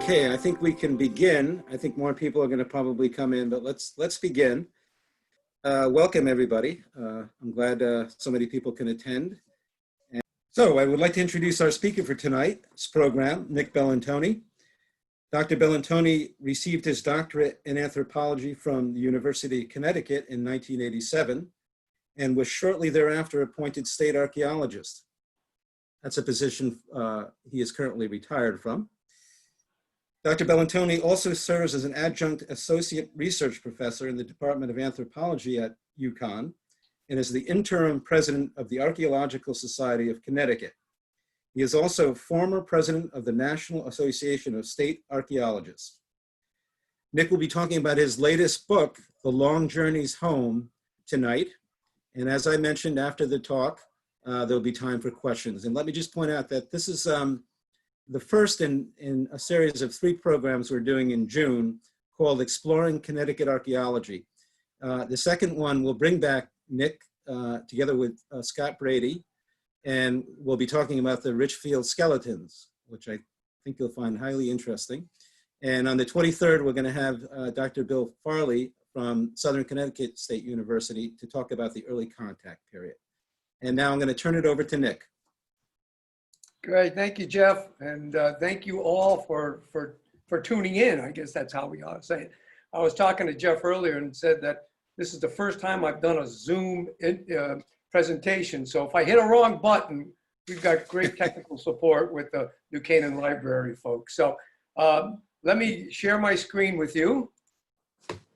Okay, I think we can begin. I think more people are going to probably come in, but let's begin. Welcome, everybody. I'm glad so many people can attend. And so I would like to introduce our speaker for tonight's program, Nick Bellantoni. Dr. Bellantoni received his doctorate in anthropology from the University of Connecticut in 1987 and was shortly thereafter appointed state archaeologist. That's a position he is currently retired from. Dr. Bellantoni also serves as an adjunct associate research professor in the Department of Anthropology at UConn and is the interim president of the Archaeological Society of Connecticut. He is also former president of the National Association of State Archaeologists. Nick will be talking about his latest book, The Long Journeys Home, tonight. And as I mentioned after the talk, there'll be time for questions. And let me just point out that this is the first in a series of 3 programs we're doing in June called Exploring Connecticut Archaeology. The second one will bring back Nick together with Scott Brady, and we'll be talking about the Richfield skeletons, which I think you'll find highly interesting. And on the 23rd, we're going to have Dr. Bill Farley from Southern Connecticut State University to talk about the early contact period. And now I'm going to turn it over to Nick. Great, thank you, Jeff, and thank you all for tuning in. I guess that's how we ought to say it. I was talking to Jeff earlier and said that this is the first time I've done a Zoom presentation. So if I hit a wrong button, we've got great technical support with the New Canaan Library folks. So let me share my screen with you,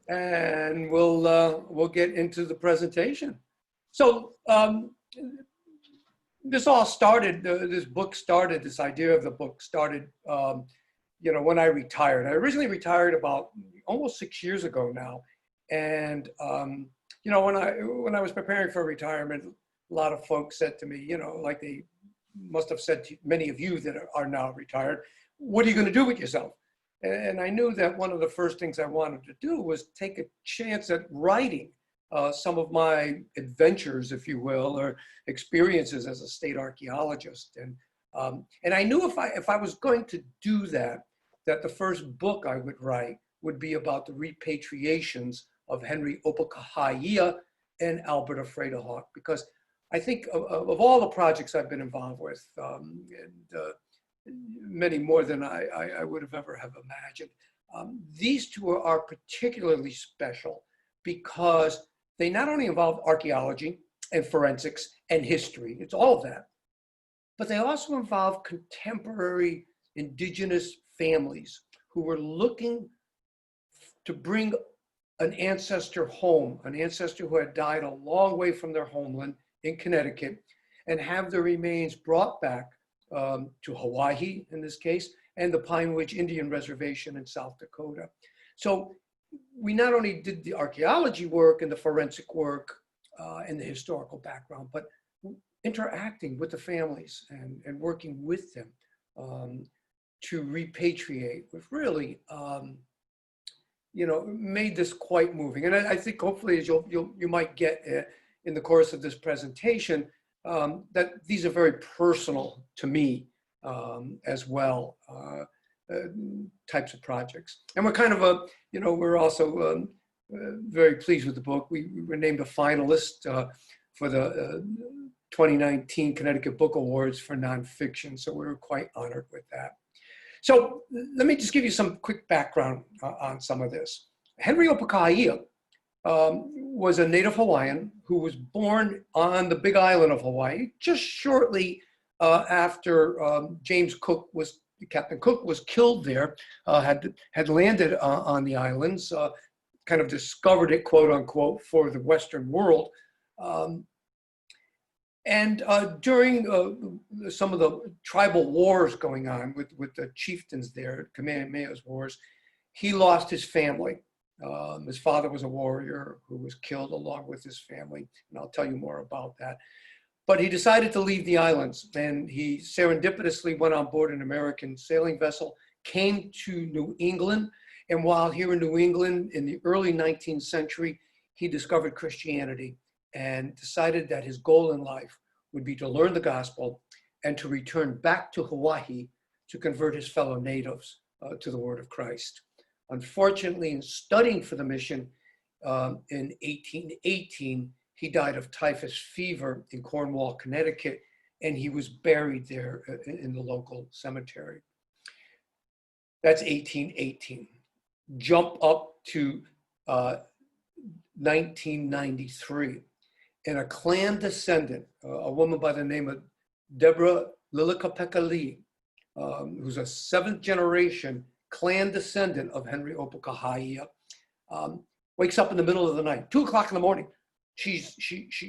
and we'll get into the presentation. So. This all started, this idea of the book started, when I retired. I originally retired about almost 6 years ago now. And, when I was preparing for retirement, a lot of folks said to me, like they must have said to many of you that are now retired, what are you going to do with yourself? And I knew that one of the first things I wanted to do was take a chance at writing some of my adventures, if you will, or experiences as a state archaeologist. And I knew if I was going to do that, that the first book I would write would be about the repatriations of Henry Opukahaia and Albert Afraidahawk, because I think of all the projects I've been involved with, many more than I would have ever have imagined, these two are particularly special because they not only involve archaeology and forensics and history, it's all of that, but they also involve contemporary indigenous families who were looking to bring an ancestor home, an ancestor who had died a long way from their homeland in Connecticut, and have their remains brought back to Hawaii in this case, and the Pine Ridge Indian Reservation in South Dakota. So we not only did the archaeology work and the forensic work and the historical background, but interacting with the families and working with them to repatriate, which really, made this quite moving. And I think hopefully as you might get in the course of this presentation, that these are very personal to me as well. Types of projects. And we're kind of we're also very pleased with the book. We were named a finalist for the 2019 Connecticut Book Awards for nonfiction. So we were quite honored with that. So let me just give you some quick background on some of this. Henry Opukahaia was a native Hawaiian who was born on the Big Island of Hawaii just shortly after Captain Cook was killed there, had landed on the islands, kind of discovered it, quote unquote, for the Western world. And during some of the tribal wars going on with the chieftains there, Kamehameha's wars, he lost his family. His father was a warrior who was killed along with his family, and I'll tell you more about that. But he decided to leave the islands, and he serendipitously went on board an American sailing vessel, came to New England, and while here in New England in the early 19th century, he discovered Christianity and decided that his goal in life would be to learn the gospel and to return back to Hawaii to convert his fellow natives to the word of Christ. Unfortunately, in studying for the mission in 1818, he died of typhus fever in Cornwall, Connecticut, and he was buried there in the local cemetery. That's 1818. Jump up to 1993. And a clan descendant, a woman by the name of Deborah Lilikapekali, who's a 7th generation clan descendant of Henry Opukahaia, wakes up in the middle of the night, 2 o'clock in the morning.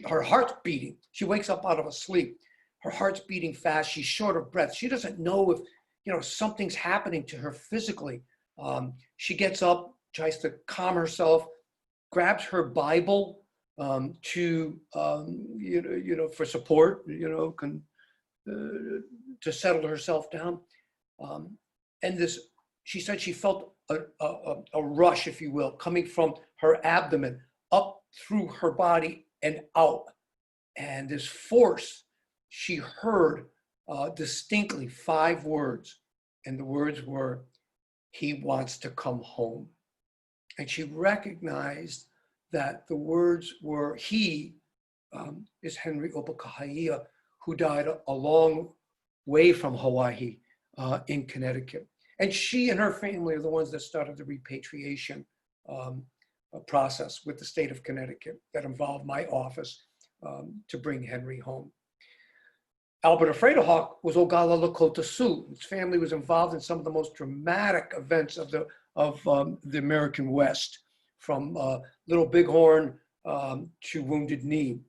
Her heart's beating. She wakes up out of a sleep. Her heart's beating fast. She's short of breath. She doesn't know if, something's happening to her physically. She gets up, tries to calm herself, grabs her Bible to for support, to settle herself down. And she said she felt a rush, if you will, coming from her abdomen up through her body and out. And this force, she heard distinctly 5 words. And the words were, "He wants to come home." And she recognized that the words were, he is Henry Opukahaia, who died a long way from Hawaii in Connecticut. And she and her family are the ones that started the repatriation process with the state of Connecticut that involved my office to bring Henry home. Albert Afraidahawk was Ogala Lakota Sioux. His family was involved in some of the most dramatic events of the American West, from Little Bighorn to Wounded Knee.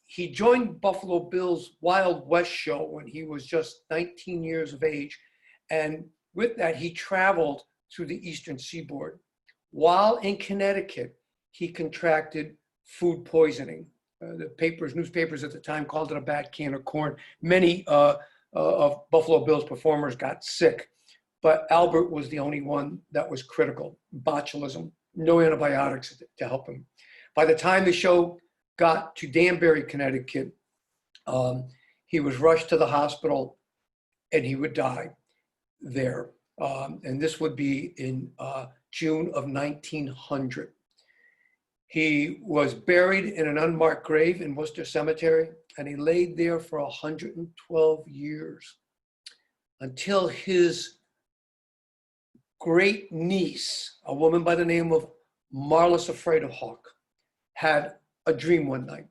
He joined Buffalo Bill's Wild West show when he was just 19 years of age. And with that, he traveled through the Eastern Seaboard. While in Connecticut, he contracted food poisoning. The newspapers at the time called it a bad can of corn. Many of Buffalo Bill's performers got sick, but Albert was the only one that was critical. Botulism, no antibiotics to help him. By the time the show got to Danbury, Connecticut, he was rushed to the hospital and he would die there. And this would be in June of 1900. He was buried in an unmarked grave in Worcester Cemetery, and he laid there for 112 years until his great niece, a woman by the name of Marlis Afraidahawk, had a dream one night.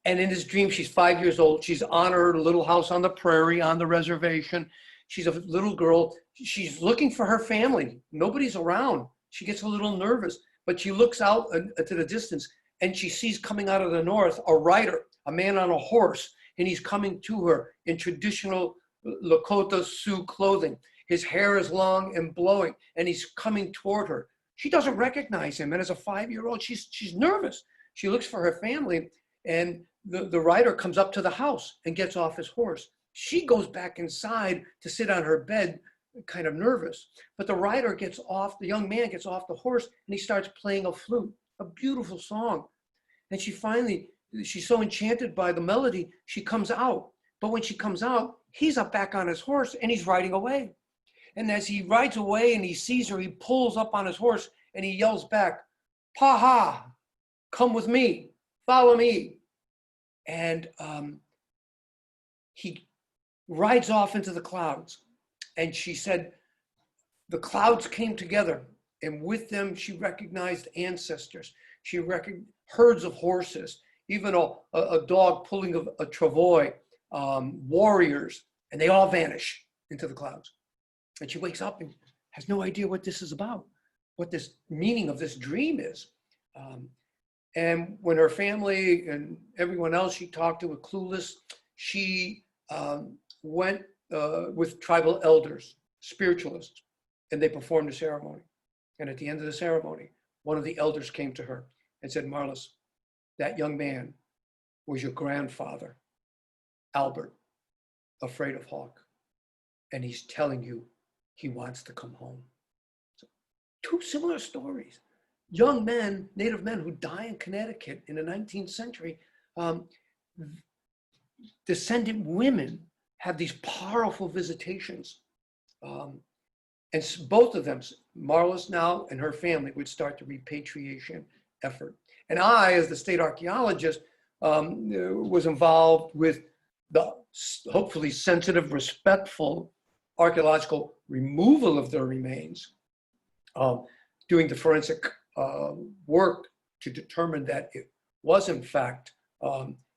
And in his dream, she's 5 years old. She's on her little house on the prairie, on the reservation. She's a little girl. She's looking for her family. Nobody's around. She gets a little nervous, but she looks out to the distance and she sees coming out of the north a rider, a man on a horse, and he's coming to her in traditional Lakota Sioux clothing. His hair is long and blowing, and he's coming toward her. She doesn't recognize him, and as a 5-year-old, she's nervous. She looks for her family, and the rider comes up to the house and gets off his horse. She goes back inside to sit on her bed, kind of nervous. But the rider gets off, the young man gets off the horse, and he starts playing a flute, a beautiful song. And she's so enchanted by the melody, she comes out. But when she comes out, he's up back on his horse and he's riding away. And as he rides away and he sees her, he pulls up on his horse and he yells back, "Paha, come with me, follow me." And he rides off into the clouds. And she said, the clouds came together, and with them, she recognized ancestors. She recognized herds of horses, even a dog pulling a travois, warriors, and they all vanish into the clouds. And she wakes up and has no idea what this is about, what this meaning of this dream is. And when her family and everyone else she talked to were clueless, she went with tribal elders, spiritualists, and they performed a ceremony. And at the end of the ceremony, one of the elders came to her and said, "Marlis, that young man was your grandfather, Albert Afraidahawk, and he's telling you he wants to come home." So, 2 similar stories. Young men, Native men who die in Connecticut in the 19th century. Descendant women have these powerful visitations. And both of them, Marlis now and her family, would start the repatriation effort. And I, as the state archaeologist, was involved with the hopefully sensitive, respectful archaeological removal of their remains, doing the forensic work to determine that it was in fact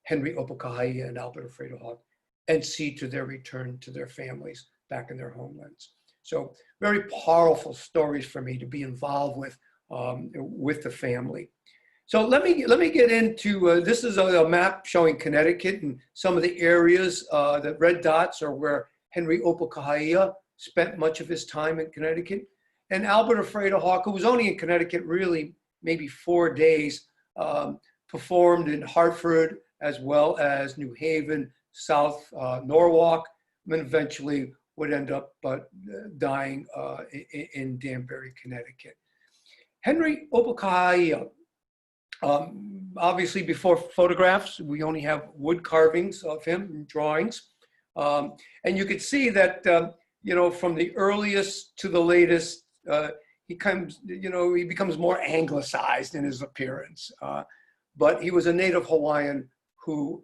Henry Opukahaia and Albert Afraid-Hawk, and see to their return to their families back in their homelands. So very powerful stories for me to be involved with the family. So let me get into, this is a map showing Connecticut, and some of the areas, the red dots are where Henry Opukahaia spent much of his time in Connecticut. And Albert Afraid-Hawk, who was only in Connecticut really maybe 4 days, performed in Hartford as well as New Haven, South Norwalk, and eventually would end up dying in Danbury, Connecticut. Henry Opukahaia, obviously before photographs, we only have wood carvings of him and drawings. And you could see that, you know, from the earliest to the latest, he becomes more anglicized in his appearance. But he was a native Hawaiian who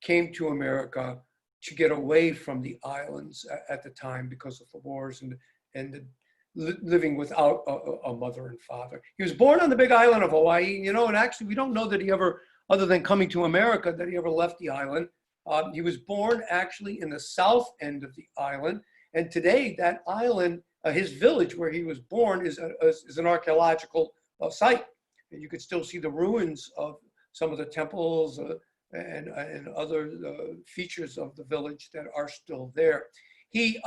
came to America to get away from the islands at the time because of the wars and living without a mother and father. He was born on the Big Island of Hawai'i, you know, and actually we don't know that he ever, other than coming to America, that he ever left the island. He was born actually in the south end of the island. And today that island, his village where he was born is an archaeological site. And you could still see the ruins of some of the temples and other features of the village that are still there. He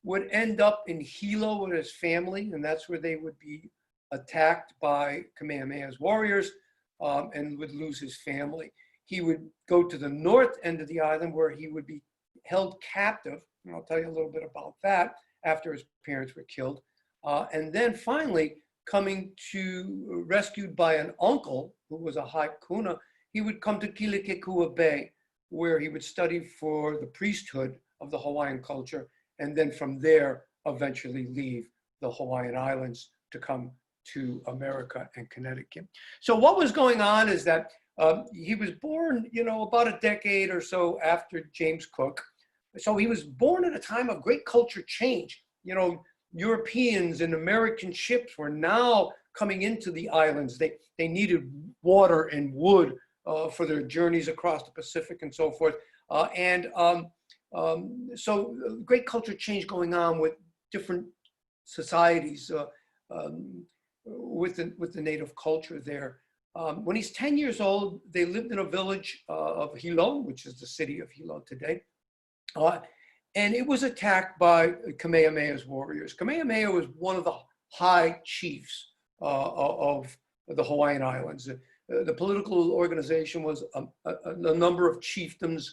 would end up in Hilo with his family, and that's where they would be attacked by Kamehameha's warriors and would lose his family. He would go to the north end of the island where he would be held captive, and I'll tell you a little bit about that after his parents were killed. And then finally, rescued by an uncle who was a high kuna, he would come to Kealakekua Bay, where he would study for the priesthood of the Hawaiian culture, and then from there eventually leave the Hawaiian Islands to come to America and Connecticut. So what was going on is that he was born, you know, about a decade or so after James Cook. So he was born at a time of great culture change. You know, Europeans and American ships were now coming into the islands. They needed water and wood for their journeys across the Pacific and so forth. So great culture change going on with different societies with the native culture there. When he's 10 years old, they lived in a village of Hilo, which is the city of Hilo today. And it was attacked by Kamehameha's warriors. Kamehameha was one of the high chiefs of the Hawaiian Islands. The political organization was a number of chiefdoms,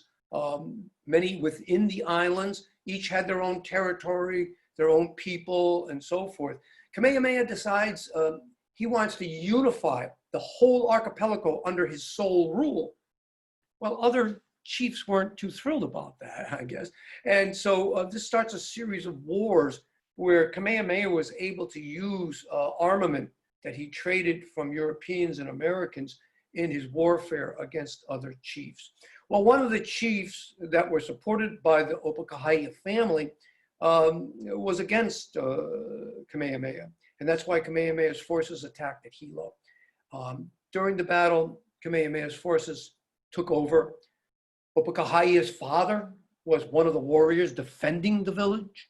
many within the islands. Each had their own territory, their own people, and so forth. Kamehameha decides he wants to unify the whole archipelago under his sole rule. Well, other chiefs weren't too thrilled about that, I guess. And so this starts a series of wars where Kamehameha was able to use armament that he traded from Europeans and Americans in his warfare against other chiefs. Well, one of the chiefs that were supported by the Opukahaia family was against Kamehameha. And that's why Kamehameha's forces attacked at Hilo. During the battle, Kamehameha's forces took over. Opukahaia's father was one of the warriors defending the village.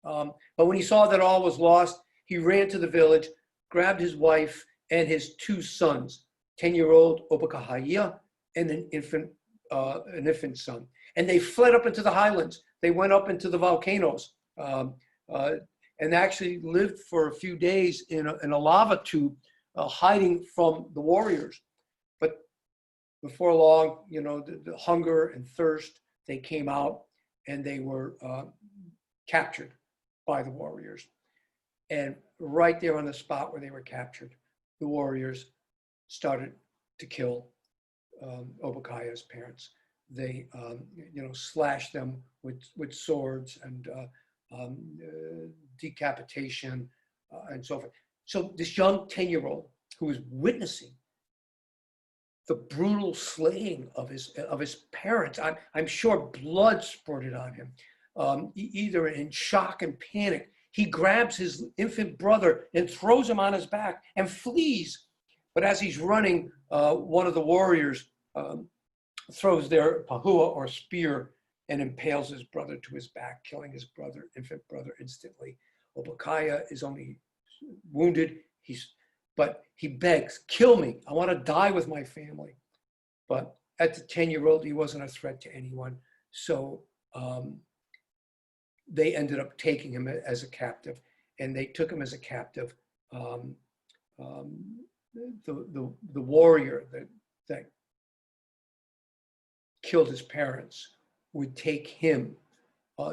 But when he saw that all was lost, he ran to the village, grabbed his wife and his 2 sons, 10-year-old Opukahaia and an infant son. And they fled up into the highlands. They went up into the volcanoes and actually lived for a few days in a lava tube, hiding from the warriors. But before long, you know, the hunger and thirst, they came out and they were captured by the warriors. And right there on the spot where they were captured, the warriors started to kill Obookiah's parents. They, you know, slashed them with swords and decapitation, and so forth. So this young 10-year-old who is witnessing the brutal slaying of his parents, I'm sure blood spurted on him, either in shock and panic. He grabs his infant brother and throws him on his back and flees. But as he's running, one of the warriors throws their pahua or spear and impales his brother to his back, killing his brother, infant brother, instantly. Obookiah is only wounded, but he begs, kill me, I want to die with my family. But at the 10-year-old, he wasn't a threat to anyone. So they ended up taking him as a captive, and they took him as a captive. The warrior that killed his parents would take him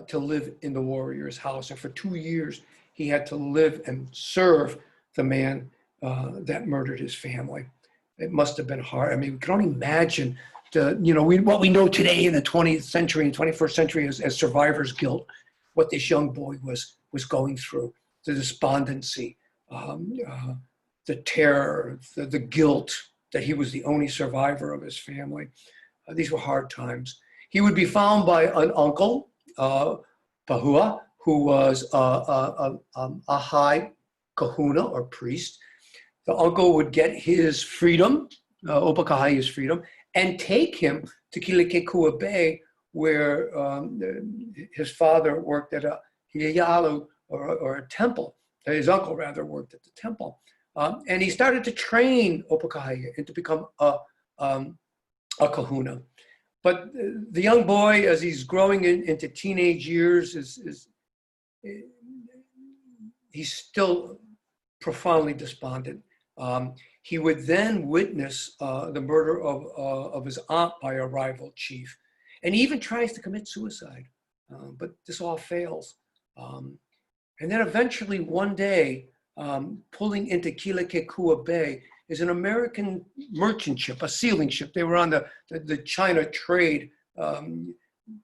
to live in the warrior's house. And for 2 years, he had to live and serve the man that murdered his family. It must have been hard. I mean, we can only imagine what we know today in the 20th century and 21st century as survivor's guilt, what this young boy was going through, the despondency, the terror, the guilt that he was the only survivor of his family. These were hard times. He would be found by an uncle, Pahua, who was a high kahuna or priest. The uncle would get his freedom, Opukaha'ia's freedom, and take him to Kealakekua Bay, where his father worked at a hialu or a temple. His uncle rather worked at the temple. And he started to train Opukahaia and to become a kahuna. But the young boy, as he's growing into teenage years, he's still profoundly despondent. He would then witness the murder of his aunt by a rival chief. And he even tries to commit suicide, but this all fails. And then eventually one day, pulling into Kealakekua Bay is an American merchant ship, a sealing ship. They were on the China trade,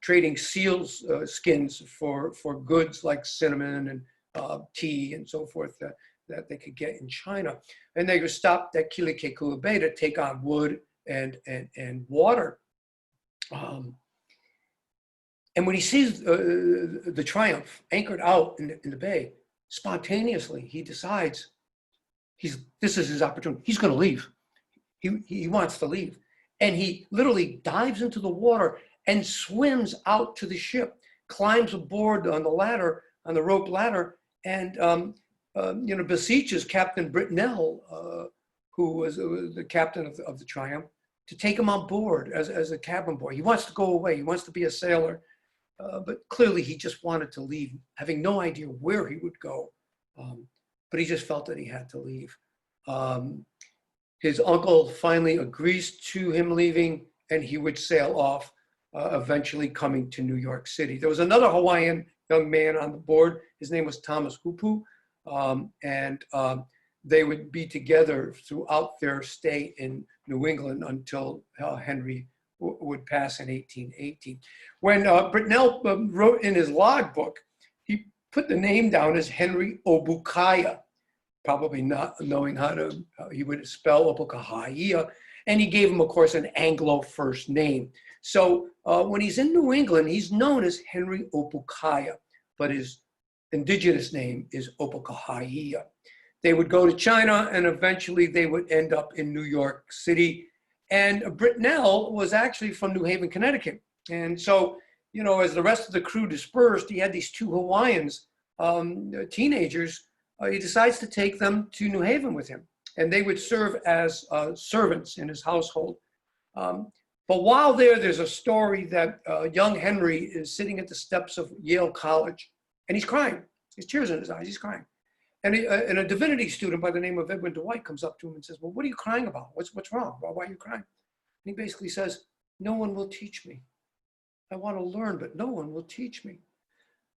trading seals skins for goods like cinnamon and tea and so forth that they could get in China. And they were stopped at Kealakekua Bay to take on wood and water. And when he sees the Triumph anchored out in the bay, spontaneously he decides this is his opportunity. He's going to leave. He wants to leave. And he literally dives into the water and swims out to the ship, climbs aboard on the ladder, on the rope ladder, and beseeches Captain Britnell, who was the captain of the Triumph, to take him on board as a cabin boy. He wants to go away. He wants to be a sailor. But clearly he just wanted to leave, having no idea where he would go. But he just felt that he had to leave. His uncle finally agrees to him leaving, and he would sail off, eventually coming to New York City. There was another Hawaiian young man on the board. His name was Thomas Hupu, and they would be together throughout their stay in New England until Henry would pass in 1818. When Britnell wrote in his logbook, he put the name down as Henry Obookiah, probably not knowing how he would spell Opukahaia, and he gave him, of course, an Anglo first name. So when he's in New England, he's known as Henry Opukahaia, but his indigenous name is Opukahaia. They would go to China, and eventually they would end up in New York City. And Britnell was actually from New Haven, Connecticut. And so, as the rest of the crew dispersed, he had these two Hawaiians, teenagers. He decides to take them to New Haven with him. And they would serve as servants in his household. But while there's a story that young Henry is sitting at the steps of Yale College, and he's crying. There's tears in his eyes, he's crying. And a divinity student by the name of Edwin Dwight comes up to him and says, well, what are you crying about? What's wrong? Why are you crying? And he basically says, no one will teach me. I want to learn, but no one will teach me.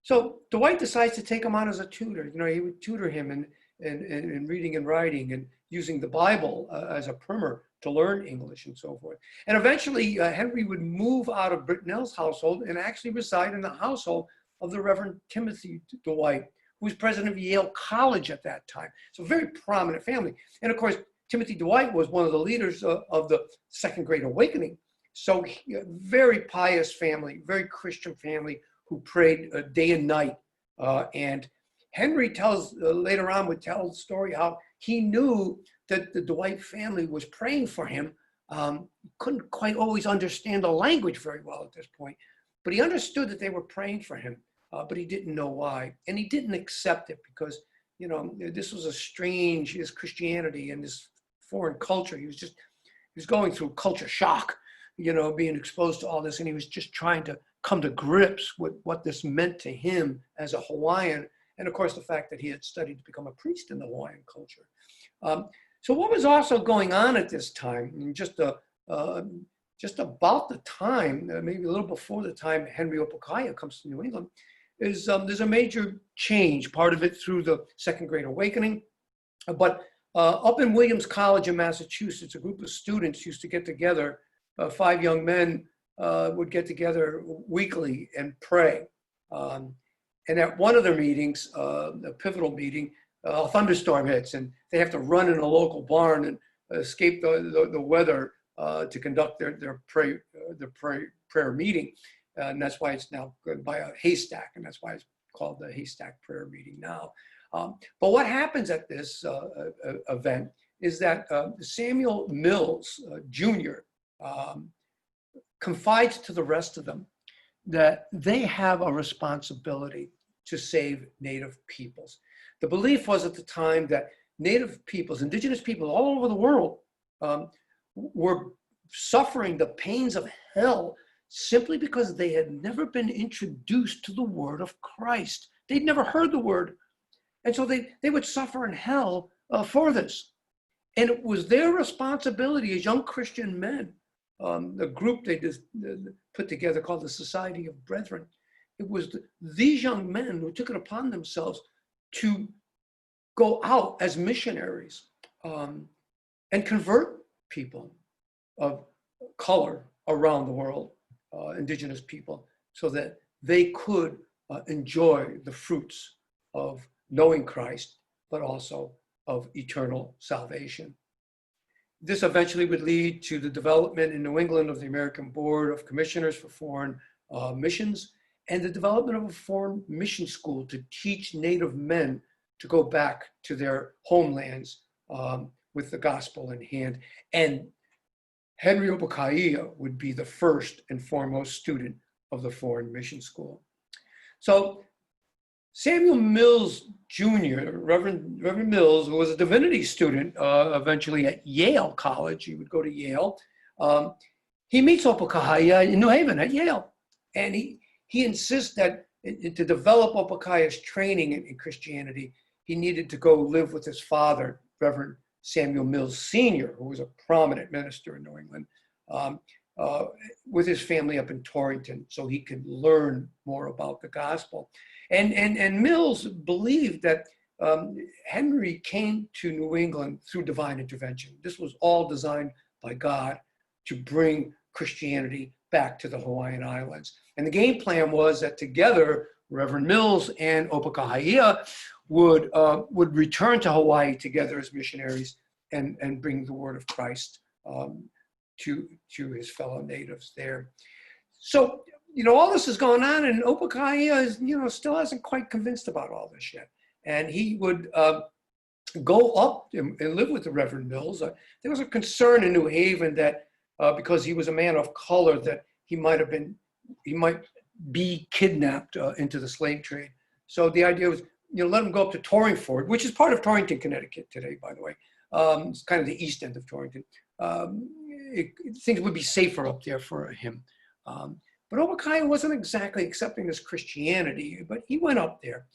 So Dwight decides to take him on as a tutor. He would tutor him in reading and writing and using the Bible as a primer to learn English and so forth. And eventually Henry would move out of Britnell's household and actually reside in the household of the Reverend Timothy Dwight, who was president of Yale College at that time. So a very prominent family. And of course, Timothy Dwight was one of the leaders of the Second Great Awakening. So very pious family, very Christian family who prayed day and night. And Henry tells, later on would tell the story how he knew that the Dwight family was praying for him. Couldn't quite always understand the language very well at this point, but he understood that they were praying for him, but he didn't know why. And he didn't accept it because, you know, this was a strange, his Christianity and this foreign culture. He was going through culture shock, you know, being exposed to all this. And he was just trying to come to grips with what this meant to him as a Hawaiian. And of course, the fact that he had studied to become a priest in the Hawaiian culture. So what was also going on at this time, and just about the time, maybe a little before the time Henry Opukahaia comes to New England, is there's a major change, part of it through the Second Great Awakening. But up in Williams College in Massachusetts, a group of students used to get together, 5 young men would get together weekly and pray. And at one of their meetings, a pivotal meeting, a thunderstorm hits and they have to run in a local barn and escape the weather to conduct their prayer meeting. And that's why it's now by a haystack, and that's why it's called the Haystack prayer meeting now. But what happens at this event is that Samuel Mills Jr. Confides to the rest of them that they have a responsibility to save Native peoples. The belief was at the time that Native peoples, indigenous people all over the world, were suffering the pains of hell simply because they had never been introduced to the word of Christ. They'd never heard the word. And so they would suffer in hell for this. And it was their responsibility as young Christian men, the group they just put together called the Society of Brethren. It was these young men who took it upon themselves to go out as missionaries and convert people of color around the world, indigenous people, so that they could enjoy the fruits of knowing Christ, but also of eternal salvation. This eventually would lead to the development in New England of the American Board of Commissioners for Foreign Missions and the development of a foreign mission school to teach Native men to go back to their homelands with the gospel in hand. And Henry Opukahaia would be the first and foremost student of the foreign mission school. So Samuel Mills Jr., Reverend Mills, who was a divinity student eventually at Yale College, he would go to Yale. He meets Opukahaia in New Haven at Yale. And he insists that to develop Opukahaia's training in Christianity, he needed to go live with his father, Reverend Samuel Mills Sr., who was a prominent minister in New England, with his family up in Torrington, so he could learn more about the gospel. And Mills believed that Henry came to New England through divine intervention. This was all designed by God to bring Christianity back to the Hawaiian Islands. And the game plan was that together, Reverend Mills and Opukahaia would return to Hawaii together as missionaries and bring the word of Christ to his fellow natives there. So, you know, all this is going on, and Opukahaia is, you know, still hasn't quite convinced about all this yet. And he would go up and live with the Reverend Mills. There was a concern in New Haven that because he was a man of color, that he might be kidnapped into the slave trade. So the idea was, you know, let him go up to Torringford, which is part of Torrington, Connecticut today, by the way. It's kind of the east end of Torrington. Things would be safer up there for him. But Obookiah wasn't exactly accepting this Christianity, but he went up there.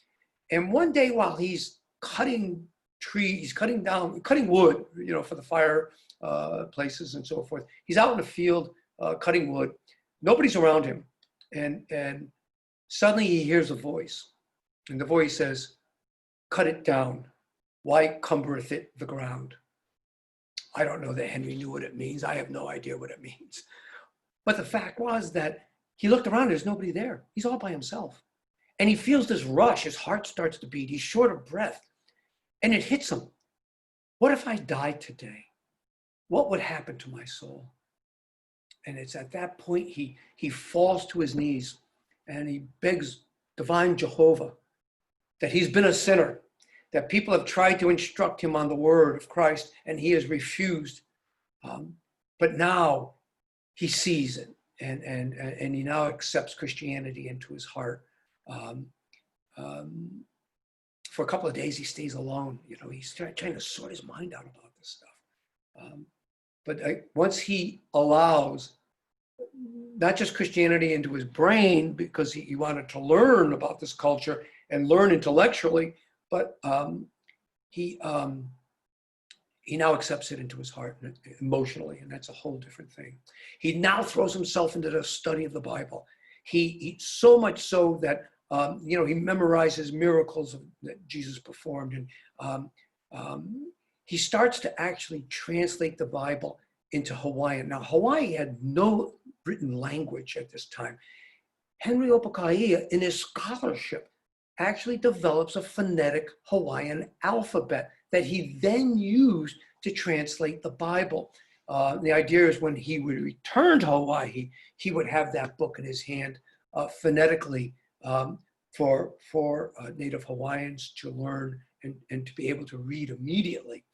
And one day while he's cutting trees, cutting wood, you know, for the fire places and so forth, he's out in the field cutting wood. Nobody's around him. And suddenly he hears a voice. And the voice says, "Cut it down. Why cumbereth it the ground?" I don't know that Henry knew what it means. I have no idea what it means. But the fact was that he looked around, there's nobody there. He's all by himself. And he feels this rush. His heart starts to beat. He's short of breath. And it hits him. What if I died today? What would happen to my soul? And it's at that point he falls to his knees and he begs divine Jehovah that he's been a sinner, that people have tried to instruct him on the word of Christ and he has refused. But now he sees it and he now accepts Christianity into his heart. For a couple of days, he stays alone. You know, he's trying to sort his mind out about this stuff. But once he allows not just Christianity into his brain because he wanted to learn about this culture and learn intellectually, but he now accepts it into his heart emotionally, and that's a whole different thing. He now throws himself into the study of the Bible. He so much so that he memorizes miracles that Jesus performed, and he starts to actually translate the Bible into Hawaiian. Now, Hawaii had no written language at this time. Henry Opukahaia, in his scholarship, actually develops a phonetic Hawaiian alphabet that he then used to translate the Bible. The idea is when he would return to Hawaii, he would have that book in his hand phonetically for Native Hawaiians to learn and to be able to read immediately.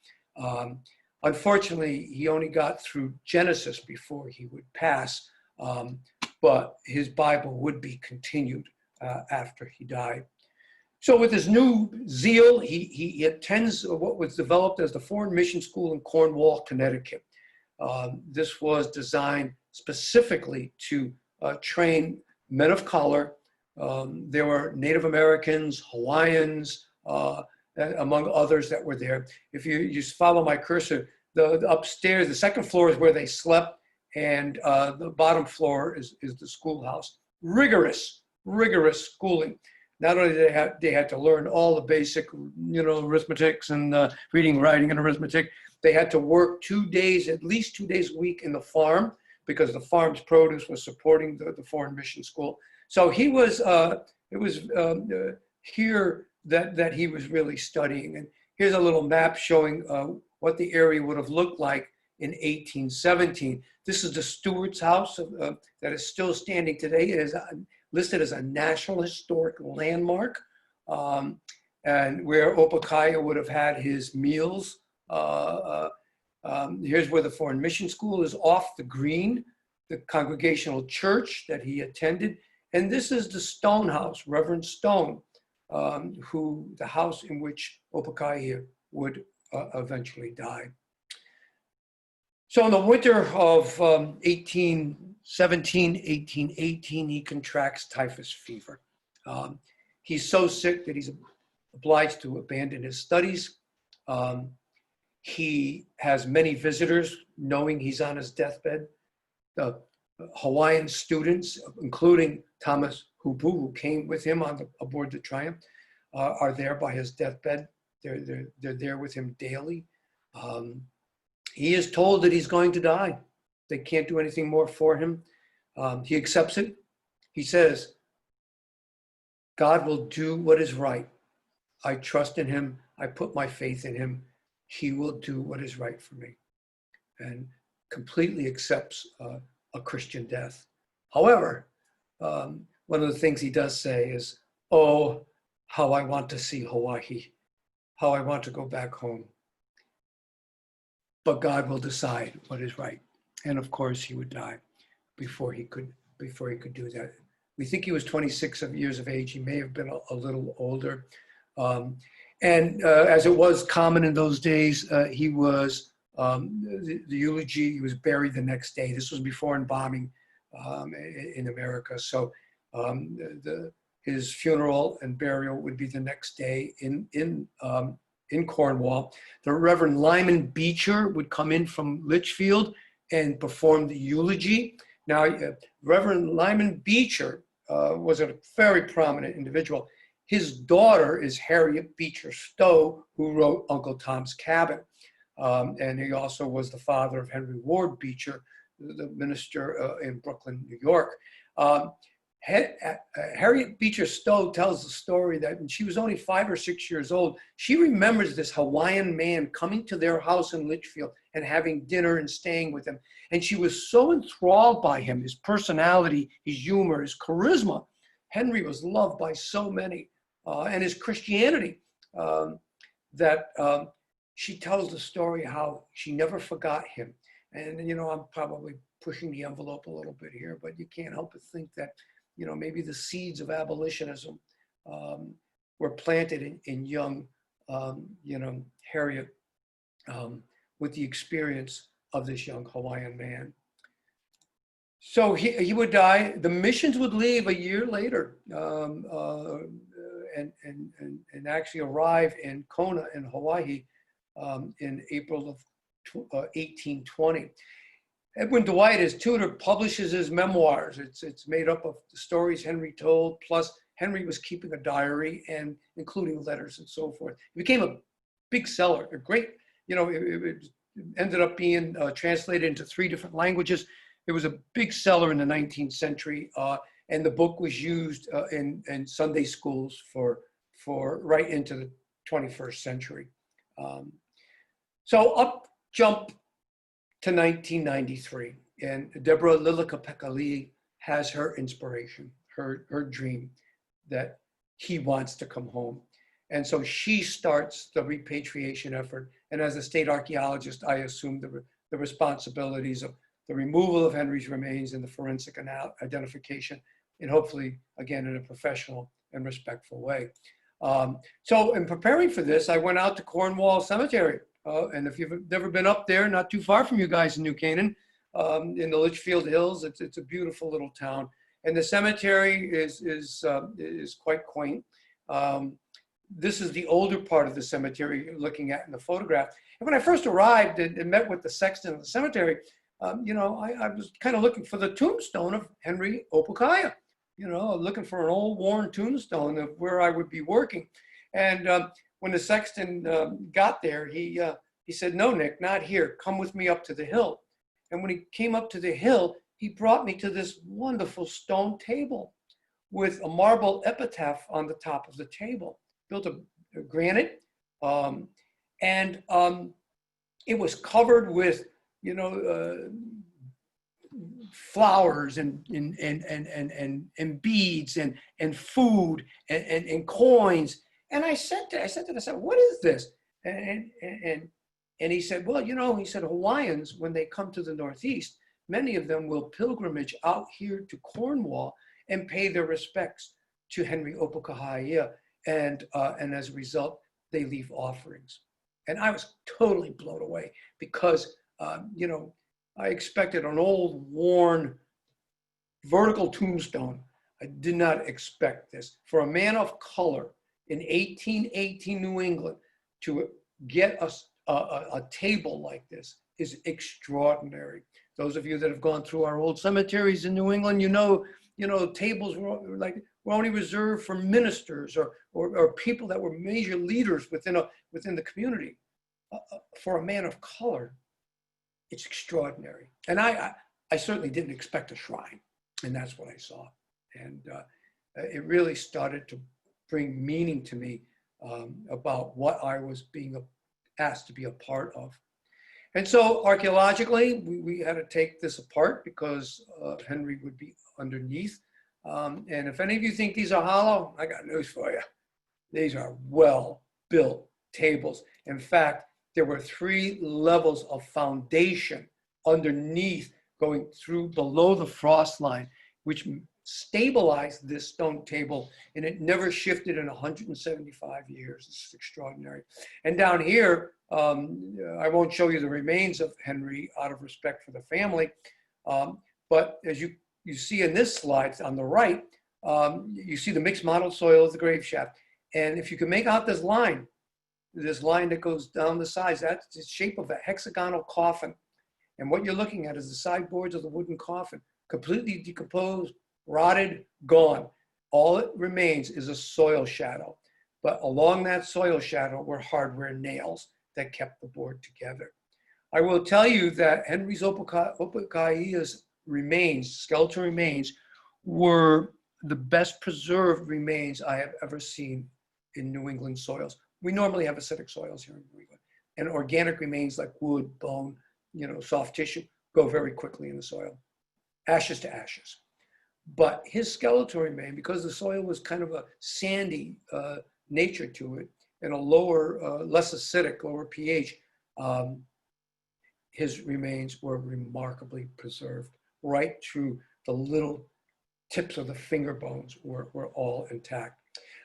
Unfortunately, he only got through Genesis before he would pass, but his Bible would be continued after he died. So with his new zeal, he attends what was developed as the Foreign Mission School in Cornwall, Connecticut. This was designed specifically to train men of color. There were Native Americans, Hawaiians, among others that were there. If you just follow my cursor, the upstairs, the second floor is where they slept, and the bottom floor is the schoolhouse. Rigorous schooling. Not only they had to learn all the basic, arithmetics and reading, writing, and arithmetic, they had to work at least 2 days a week in the farm because the farm's produce was supporting the Foreign Mission School. So he was, it was here that he was really studying. And here's a little map showing what the area would have looked like in 1817. This is the Stewart's house that is still standing today. It is listed as a National Historic Landmark, and where Obookiah would have had his meals. Here's where the Foreign Mission School is off the green, the Congregational Church that he attended. And this is the Stone House, Reverend Stone, the house in which Opukahaia would eventually die. So in the winter of 1817, 1818, he contracts typhus fever. He's so sick that he's obliged to abandon his studies. He has many visitors, knowing he's on his deathbed. The Hawaiian students, including Thomas Hubu, who came with him aboard the Triumph, are there by his deathbed. They're there with him daily. He is told that he's going to die. They can't do anything more for him. He accepts it. He says, God will do what is right. I trust in him. I put my faith in him. He will do what is right for me. And completely accepts a Christian death. However, one of the things he does say is, oh, how I want to see Hawaii, how I want to go back home. But God will decide what is right. And of course, he would die before he could do that. We think he was 26 years of age. He may have been a little older. And as it was common in those days, he was, the eulogy, he was buried the next day. This was before embalming in America. So his funeral and burial would be the next day in Cornwall. The Reverend Lyman Beecher would come in from Litchfield and perform the eulogy. Now, Reverend Lyman Beecher was a very prominent individual. His daughter is Harriet Beecher Stowe, who wrote Uncle Tom's Cabin. And he also was the father of Henry Ward Beecher, the minister in Brooklyn, New York. Harriet Beecher Stowe tells the story that when she was only 5 or 6 years old, she remembers this Hawaiian man coming to their house in Litchfield and having dinner and staying with him. And she was so enthralled by him, his personality, his humor, his charisma. Henry was loved by so many, and his Christianity, that she tells the story how she never forgot him. And, you know, I'm probably pushing the envelope a little bit here, but you can't help but think that, you know, maybe the seeds of abolitionism were planted in young, you know, Harriet with the experience of this young Hawaiian man. So he would die. The missions would leave a year later and actually arrive in Kona in Hawaii in April of 1820. Edwin Dwight, his tutor, publishes his memoirs. It's made up of the stories Henry told, plus Henry was keeping a diary and including letters and so forth. It became a big seller, a great, you know, it ended up being translated into 3 different languages. It was a big seller in the 19th century, and the book was used in Sunday schools for right into the 21st century. So up jump to 1993, and Deborah Lilika-Pekali has her inspiration, her dream that he wants to come home. And so she starts the repatriation effort. And as a state archaeologist, I assume the responsibilities of the removal of Henry's remains and the forensic identification, and hopefully, again, in a professional and respectful way. So in preparing for this, I went out to Cornwall Cemetery. And if you've never been up there, not too far from you guys in New Canaan, in the Litchfield Hills, it's a beautiful little town. And the cemetery is quite quaint. This is the older part of the cemetery you're looking at in the photograph. And when I first arrived and met with the sexton of the cemetery, you know, I was kind of looking for the tombstone of Henry Opukahaia, you know, looking for an old worn tombstone of where I would be working. And when the sexton got there, he said, "No, Nick, not here. Come with me up to the hill." And when he came up to the hill, he brought me to this wonderful stone table with a marble epitaph on the top of the table, built of granite. And it was covered with, you know, flowers and beads and food and coins. And I said to him, "What is this?" And he said, "Well, you know," he said, "Hawaiians, when they come to the Northeast, many of them will pilgrimage out here to Cornwall and pay their respects to Henry Opukahaia. And as a result, they leave offerings." And I was totally blown away because, you know, I expected an old, worn, vertical tombstone. I did not expect this. For a man of color in 1818 New England to get a table like this is extraordinary. Those of you that have gone through our old cemeteries in New England, you know, tables were only reserved for ministers or people that were major leaders within the community. For a man of color, it's extraordinary. And I certainly didn't expect a shrine, and that's what I saw. And it really started to bring meaning to me about what I was being asked to be a part of. And so archaeologically, we had to take this apart because Henry would be underneath. And if any of you think these are hollow, I got news for you. These are well-built tables. In fact, there were 3 levels of foundation underneath going through below the frost line, which stabilized this stone table, and it never shifted in 175 years. It's extraordinary. And down here, I won't show you the remains of Henry out of respect for the family, but as you see in this slide on the right, you see the mixed mottled soil of the grave shaft. And if you can make out this line that goes down the sides, that's the shape of a hexagonal coffin. And what you're looking at is the sideboards of the wooden coffin, completely decomposed, rotted, gone. All it remains is a soil shadow. But along that soil shadow were hardware nails that kept the board together. I will tell you that Henry's Opukahia's remains, skeletal remains, were the best preserved remains I have ever seen in New England soils. We normally have acidic soils here in New England, and organic remains like wood, bone, soft tissue go very quickly in the soil, ashes to ashes. But his skeletal remain, because the soil was kind of a sandy nature to it and a lower, less acidic, lower pH, his remains were remarkably preserved. Right through the little tips of the finger bones were all intact.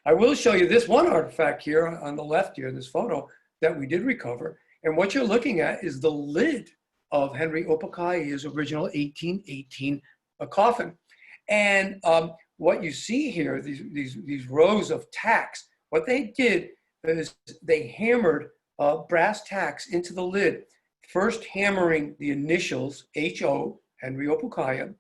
I will show you this one artifact here on the left here, this photo that we did recover. And what you're looking at is the lid of Henry Opukaha'ia's original 1818 coffin. And what you see here, these rows of tacks, what they did is they hammered brass tacks into the lid, first hammering the initials H.O., Henry Opukahaia,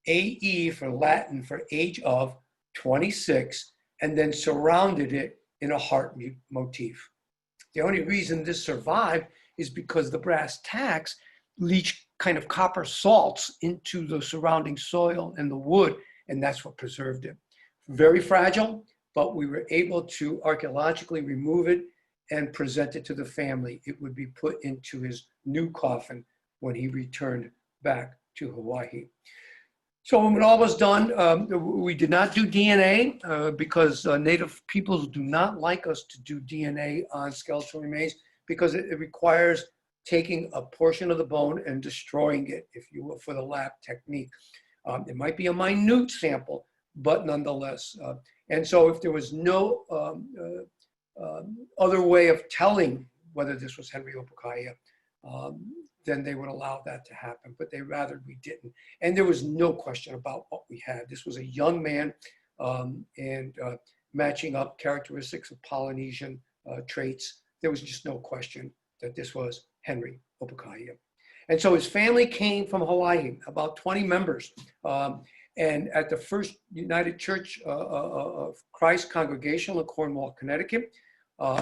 A.E. for Latin for age of 26, and then surrounded it in a heart motif. The only reason this survived is because the brass tacks leach kind of copper salts into the surrounding soil and the wood, and that's what preserved it. Very fragile, but we were able to archaeologically remove it and present it to the family. It would be put into his new coffin when he returned back to Hawaii. So when all was done, we did not do DNA because Native peoples do not like us to do DNA on skeletal remains because it requires taking a portion of the bone and destroying it, if you will, for the lab technique. It might be a minute sample, but nonetheless. And so if there was no other way of telling whether this was Henry Opukahaia, then they would allow that to happen, but they rather we didn't. And there was no question about what we had. This was a young man and matching up characteristics of Polynesian traits. There was just no question that this was Henry Opukahaia. And so his family came from Hawaii, about 20 members. And at the First United Church of Christ Congregational in Cornwall, Connecticut,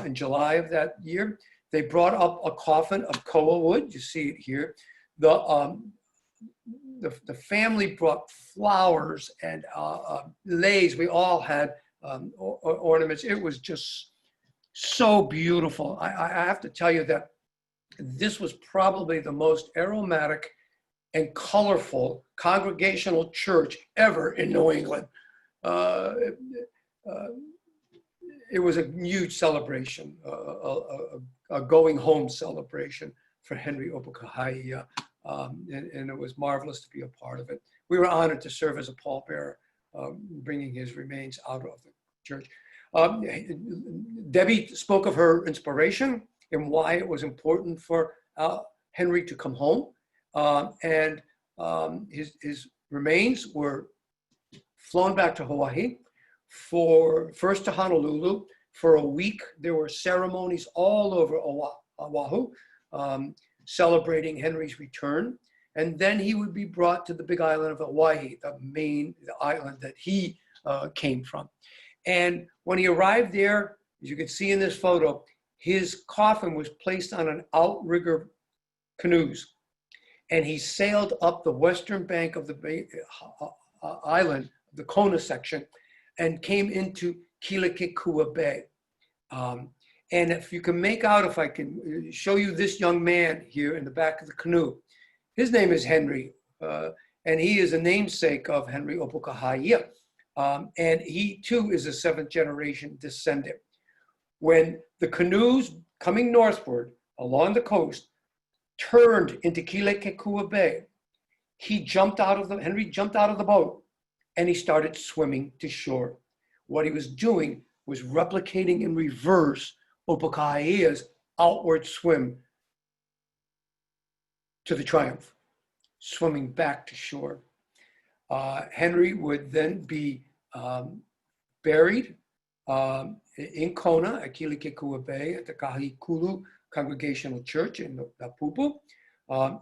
in July of that year, they brought up a coffin of koa wood. You see it here. The family brought flowers and leis. We all had ornaments. It was just so beautiful. I have to tell you that this was probably the most aromatic and colorful congregational church ever in New England. It was a huge celebration, a going home celebration for Henry Opukahaia, and it was marvelous to be a part of it. We were honored to serve as a pallbearer, bringing his remains out of the church. Debbie spoke of her inspiration and why it was important for Henry to come home. And his remains were flown back to Hawaii, first to Honolulu. For a week, there were ceremonies all over Oahu celebrating Henry's return. And then he would be brought to the Big Island of Hawai'i, the island that he came from. And when he arrived there, as you can see in this photo, his coffin was placed on an outrigger canoes. And he sailed up the western bank of the island, the Kona section, and came into Kealakekua Bay. And if you can make out, if I can show you this young man here in the back of the canoe, his name is Henry, and he is a namesake of Henry Opukahaia. And he too is a 7th generation descendant. When the canoes coming northward along the coast turned into Kealakekua Bay, Henry jumped out of the boat and he started swimming to shore. What he was doing was replicating in reverse Opukaha'ia's outward swim to the Triumph, swimming back to shore. Henry would then be buried in Kona at Kealakekua Bay at the Kahikulu Congregational Church in Napupu.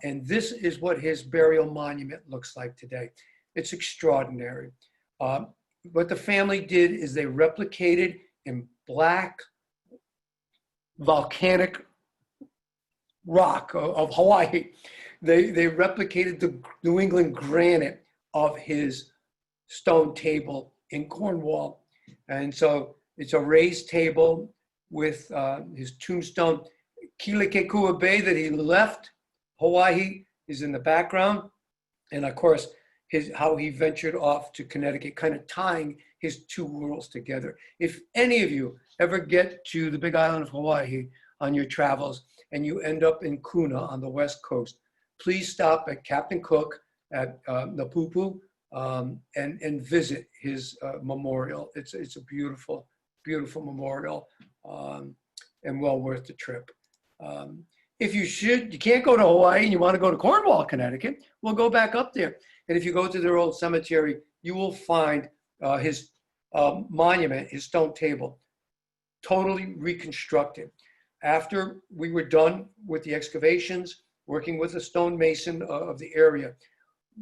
And this is what his burial monument looks like today. It's extraordinary. What the family did is they replicated in black volcanic rock of Hawaii. They replicated the New England granite of his stone table in Cornwall. And so it's a raised table with his tombstone. Kilekekua Bay that he left, Hawaii, is in the background. And of course, how he ventured off to Connecticut, kind of tying his two worlds together. If any of you ever get to the Big Island of Hawaii on your travels and you end up in Kuna on the West Coast, please stop at Captain Cook at Napupu and visit his memorial. It's a beautiful, beautiful memorial and well worth the trip. If you can't go to Hawaii and you want to go to Cornwall, Connecticut, we'll go back up there. And if you go to their old cemetery, you will find his monument, his stone table, totally reconstructed. After we were done with the excavations, working with a stonemason of the area,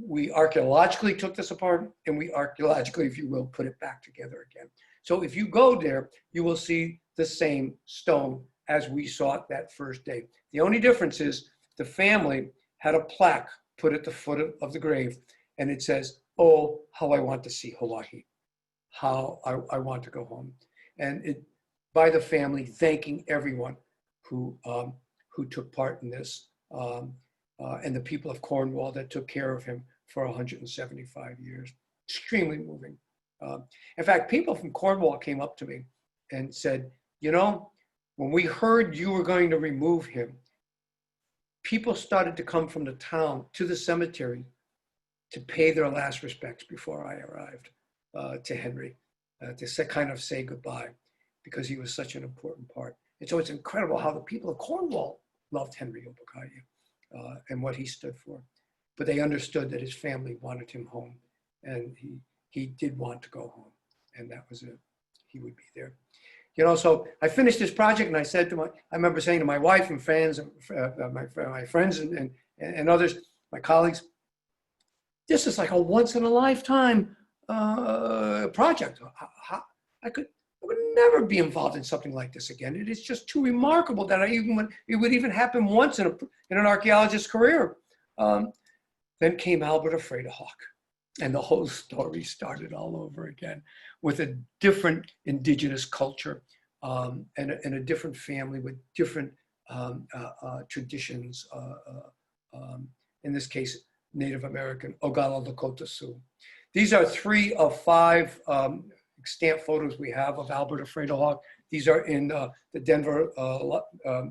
we archaeologically took this apart and we archaeologically, if you will, put it back together again. So if you go there, you will see the same stone as we saw it that first day. The only difference is the family had a plaque put at the foot of the grave, and it says, "Oh, how I want to see Hawaii, how I want to go home." And it by the family thanking everyone who took part in this, and the people of Cornwall that took care of him for 175 years. Extremely moving. In fact, people from Cornwall came up to me and said, "You know, when we heard you were going to remove him, people started to come from the town to the cemetery to pay their last respects before I arrived to Henry, to kind of say goodbye, because he was such an important part." And so it's incredible how the people of Cornwall loved Henry Opukahaia and what he stood for. But they understood that his family wanted him home, and he did want to go home, and that was it. He would be there. You know, so I finished this project, and I said to I remember saying to my wife and fans, and my friends and others, my colleagues, this is like a once in a lifetime project. I would never be involved in something like this again. It is just too remarkable that it would even happen once in an archaeologist's career. Then came Albert Afraidahawk, and the whole story started all over again with a different indigenous culture and a different family with different traditions. In this case, Native American, Oglala Lakota Sioux. These are 3 of 5 extant photos we have of Albert Afraidahawk. These are in the Denver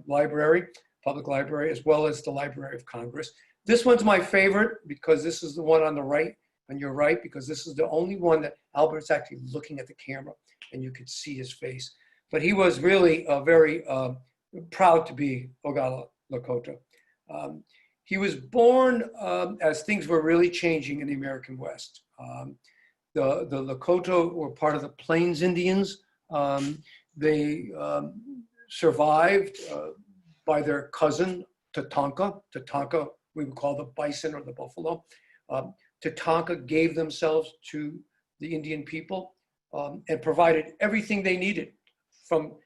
Library, Public Library, as well as the Library of Congress. This one's my favorite because this is the one on the right, on your right, because this is the only one that Albert's actually looking at the camera and you could see his face. But he was really very proud to be Oglala Lakota. He was born as things were really changing in the American West. The Lakota were part of the Plains Indians. They survived by their cousin, Tatanka. Tatanka, we would call the bison or the buffalo. Tatanka gave themselves to the Indian people and provided everything they needed, from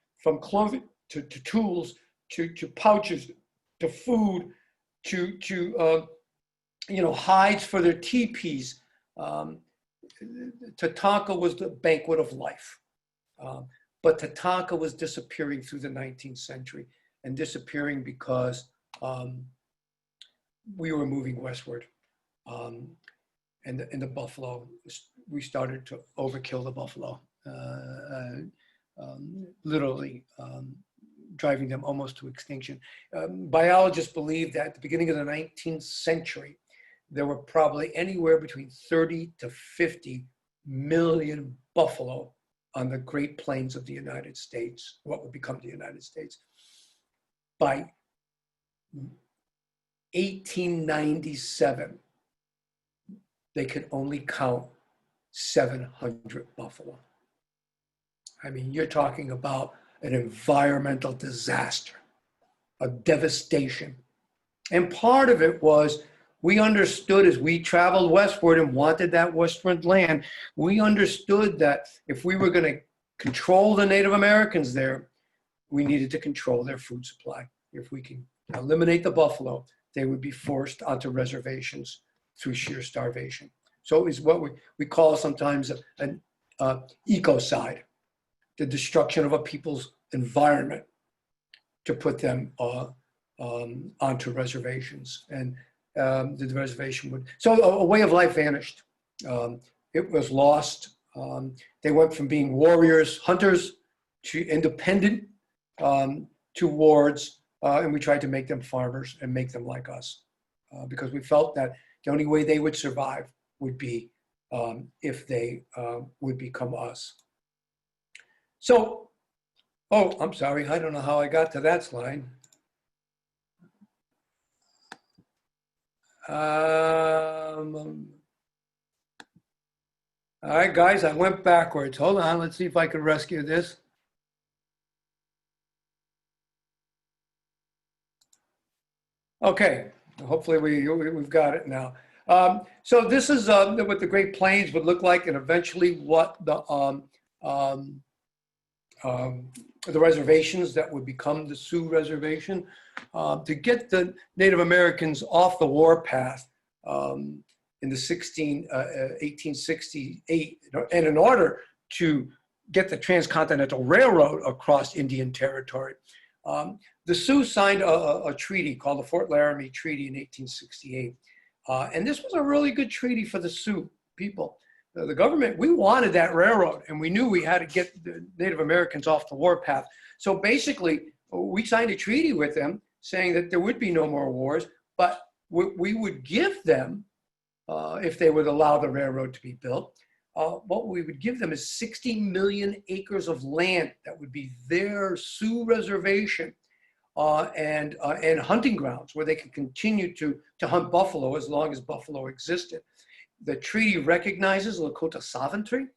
clothing to tools, to pouches, to food, to hides for their teepees. Tatanka was the banquet of life. But Tatanka was disappearing through the 19th century, and disappearing because we were moving westward. And the buffalo, we started to overkill the buffalo, literally driving them almost to extinction. Biologists believe that at the beginning of the 19th century, there were probably anywhere between 30 to 50 million buffalo on the Great Plains of the United States, what would become the United States. By 1897, they could only count 700 buffalo. I mean, you're talking about an environmental disaster, a devastation. And part of it was, we understood as we traveled westward and wanted that westward land, we understood that if we were going to control the Native Americans there, we needed to control their food supply. If we can eliminate the buffalo, they would be forced onto reservations through sheer starvation. So it's what we call sometimes an ecocide, the destruction of a people's environment to put them onto reservations. And the reservation would, so a way of life vanished. It was lost. They went from being warriors, hunters, to independent, towards, and we tried to make them farmers and make them like us, because we felt that the only way they would survive would be if they would become us. So, oh, I'm sorry, I don't know how I got to that slide. All right, guys, I went backwards. Hold on, let's see if I can rescue this. Okay, hopefully we've got it now. So this is what the Great Plains would look like, and eventually what the reservations that would become the Sioux Reservation. To get the Native Americans off the warpath in the 1868, and in order to get the Transcontinental Railroad across Indian territory, the Sioux signed a treaty called the Fort Laramie Treaty in 1868. And this was a really good treaty for the Sioux people. The government, we wanted that railroad, and we knew we had to get the Native Americans off the warpath. So basically, we signed a treaty with them saying that there would be no more wars, but we would give them, if they would allow the railroad to be built, what we would give them is 60 million acres of land that would be their Sioux reservation, and hunting grounds where they could continue to hunt buffalo as long as buffalo existed. The treaty recognizes Lakota sovereignty,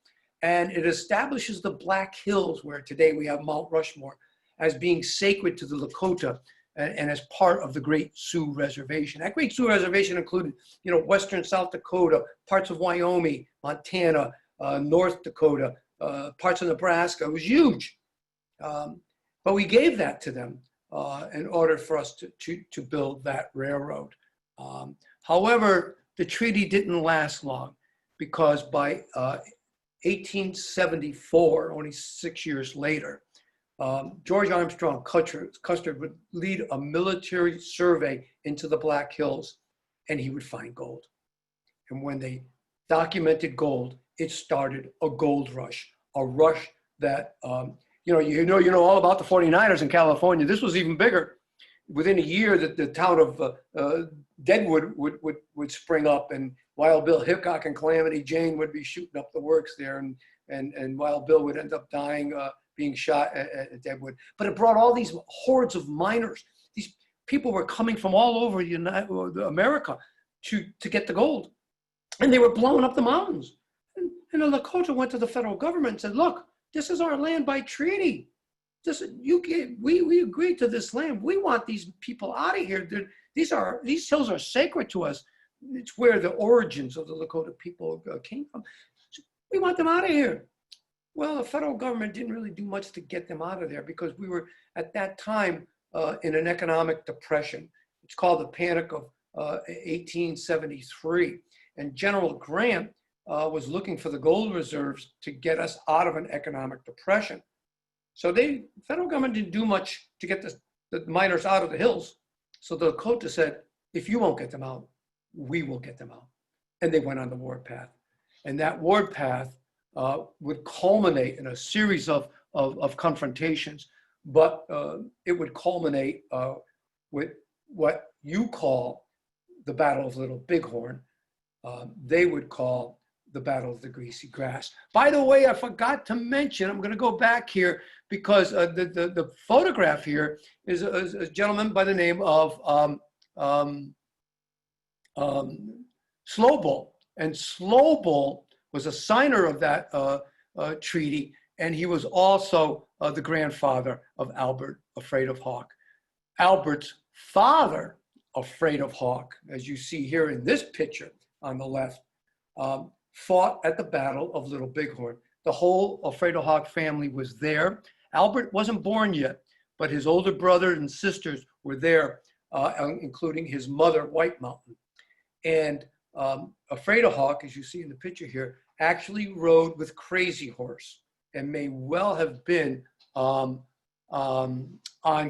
and it establishes the Black Hills, where today we have Mount Rushmore, as being sacred to the Lakota and as part of the Great Sioux Reservation. That Great Sioux Reservation included, western South Dakota, parts of Wyoming, Montana, North Dakota, parts of Nebraska. It was huge. But we gave that to them in order for us to build that railroad. However, the treaty didn't last long, because by 1874, only 6 years later, George Armstrong Custer would lead a military survey into the Black Hills, and he would find gold. And when they documented gold, it started a gold rush, a rush that, you know all about the 49ers in California. This was even bigger. Within a year, the town of Deadwood would spring up, and Wild Bill Hickok and Calamity Jane would be shooting up the works there, and Wild Bill would end up dying, being shot at Deadwood. But it brought all these hordes of miners. These people were coming from all over America to get the gold, and they were blowing up the mountains. And the Lakota went to the federal government and said, "Look, this is our land by treaty. We agreed to this land. We want these people out of here. These hills are sacred to us. It's where the origins of the Lakota people came from. So we want them out of here." Well, the federal government didn't really do much to get them out of there, because we were at that time in an economic depression. It's called the Panic of 1873. And General Grant was looking for the gold reserves to get us out of an economic depression. So the federal government didn't do much to get the miners out of the hills. So the Lakota said, "If you won't get them out, we will get them out." And they went on the warpath. And that warpath would culminate in a series of confrontations, but it would culminate with what you call the Battle of Little Bighorn. They would call the Battle of the Greasy Grass. By the way, I forgot to mention, I'm going to go back here, because the photograph here is a gentleman by the name of Slowbull. And Slowbull was a signer of that treaty, and he was also the grandfather of Albert, Afraid of Hawk. Albert's father, Afraid of Hawk, as you see here in this picture on the left, fought at the Battle of Little Bighorn. The whole Afraid of Hawk family was there. Albert wasn't born yet, but his older brother and sisters were there, including his mother, White Mountain. And Afraid of Hawk, as you see in the picture here, actually rode with Crazy Horse and may well have been on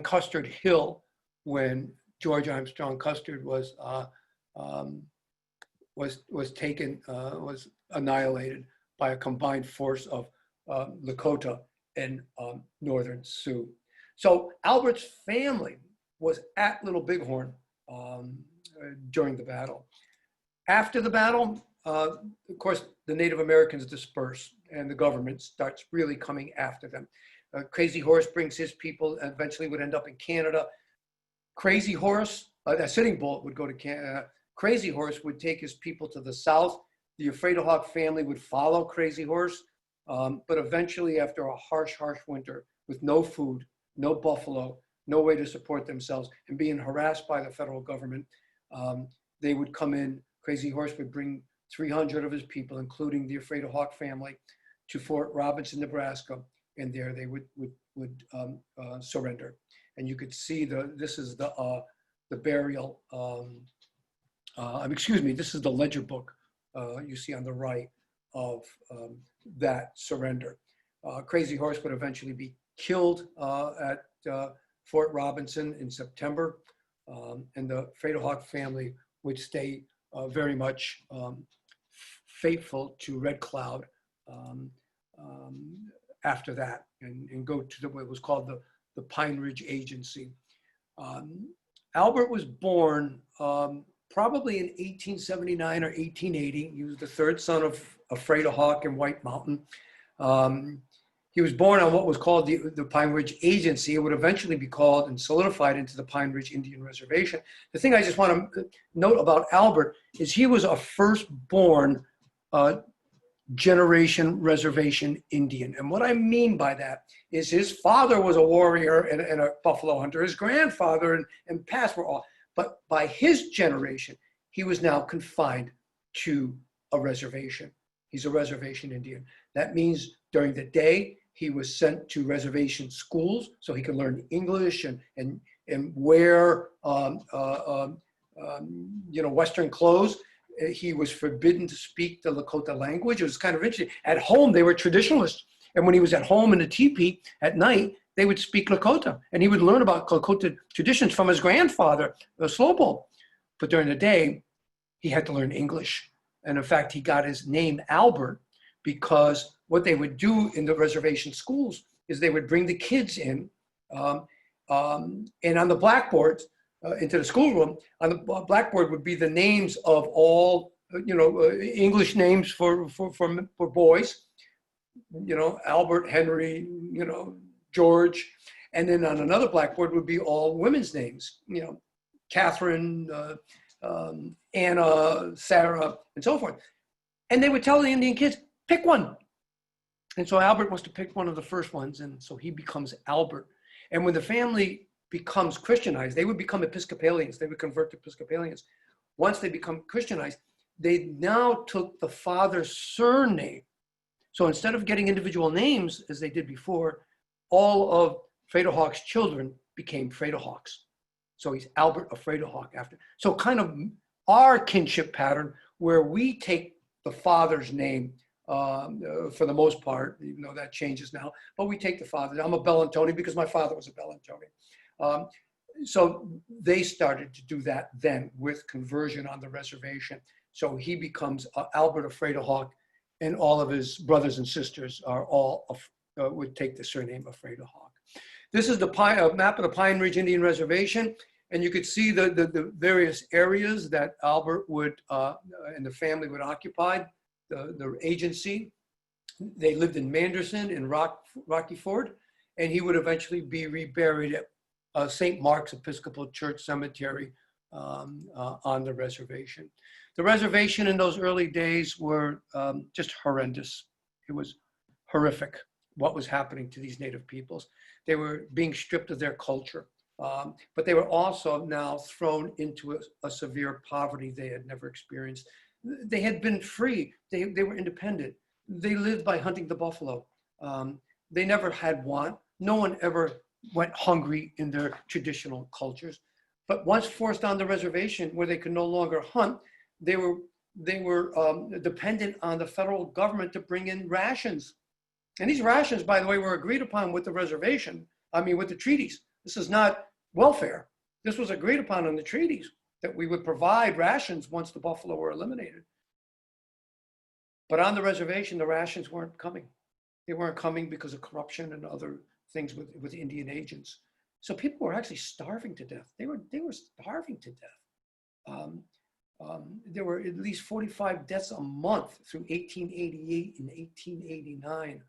Custard Hill when George Armstrong Custard was annihilated by a combined force of Lakota and Northern Sioux. So Albert's family was at Little Bighorn during the battle. After the battle, of course, the Native Americans disperse and the government starts really coming after them. Crazy Horse brings his people and eventually would end up in Canada. Crazy Horse, a Sitting Bull would go to Canada. Crazy Horse would take his people to the south. The Afraid of Hawk family would follow Crazy Horse, but eventually after a harsh, harsh winter with no food, no buffalo, no way to support themselves, and being harassed by the federal government, they would come in. Crazy Horse would bring 300 of his people, including the Afraid of Hawk family, to Fort Robinson, Nebraska, and there they would surrender. And you could see this is the burial. This is the ledger book you see on the right of that surrender. Crazy Horse would eventually be killed at Fort Robinson in September, and the Afraid of Hawk family would stay very much faithful to Red Cloud after that, and go to what was called the Pine Ridge Agency. Albert was born probably in 1879 or 1880. He was the third son of Afraid of Hawk and White Mountain. He was born on what was called the Pine Ridge Agency. It would eventually be called and solidified into the Pine Ridge Indian Reservation. The thing I just want to note about Albert is he was a firstborn generation reservation Indian. And what I mean by that is his father was a warrior and a buffalo hunter. His grandfather and past were all, but by his generation, he was now confined to a reservation. He's a reservation Indian. That means during the day, he was sent to reservation schools so he could learn English and wear Western clothes. He was forbidden to speak the Lakota language. It was kind of interesting. At home, they were traditionalists. And when he was at home in the teepee at night, they would speak Lakota. And he would learn about Lakota traditions from his grandfather, the Slowpole. But during the day, he had to learn English. And in fact, he got his name Albert because what they would do in the reservation schools is they would bring the kids in and on the blackboards, into the schoolroom, on the blackboard would be the names of all, English names for boys, Albert, Henry, George. And then on another blackboard would be all women's names, Catherine, Anna, Sarah, and so forth. And they would tell the Indian kids, pick one. And so Albert wants to pick one of the first ones. And so he becomes Albert. And when the family becomes Christianized, they would become Episcopalians. They would convert to Episcopalians. Once they become Christianized, they now took the father's surname. So instead of getting individual names as they did before, all of Afraid of Hawk's children became Afraid of Hawks. So he's Albert Afraid of Hawk after. So kind of our kinship pattern where we take the father's name for the most part, even though that changes now, but we take the father. I'm a Bellantoni because my father was a Bellantoni. So they started to do that then with conversion on the reservation. So he becomes Albert Afraid of Hawk, and all of his brothers and sisters are all would take the surname Afraid of Hawk. This is the map of the Pine Ridge Indian Reservation, and you could see the various areas that Albert would and the family would occupy. The agency. They lived in Manderson in Rocky Ford, and he would eventually be reburied at St. Mark's Episcopal Church Cemetery on the reservation. The reservation in those early days were just horrendous. It was horrific what was happening to these Native peoples. They were being stripped of their culture, but they were also now thrown into a severe poverty they had never experienced. They had been free. They were independent. They lived by hunting the buffalo. They never had want. No one ever went hungry in their traditional cultures. But once forced on the reservation where they could no longer hunt, they were dependent on the federal government to bring in rations. And these rations, by the way, were agreed upon with the reservation. I mean, with the treaties. This is not welfare. This was agreed upon in the treaties that we would provide rations once the buffalo were eliminated. But on the reservation, the rations weren't coming. They weren't coming because of corruption and other things with Indian agents. So people were actually starving to death. They were starving to death. There were at least 45 deaths a month through 1888 and 1889.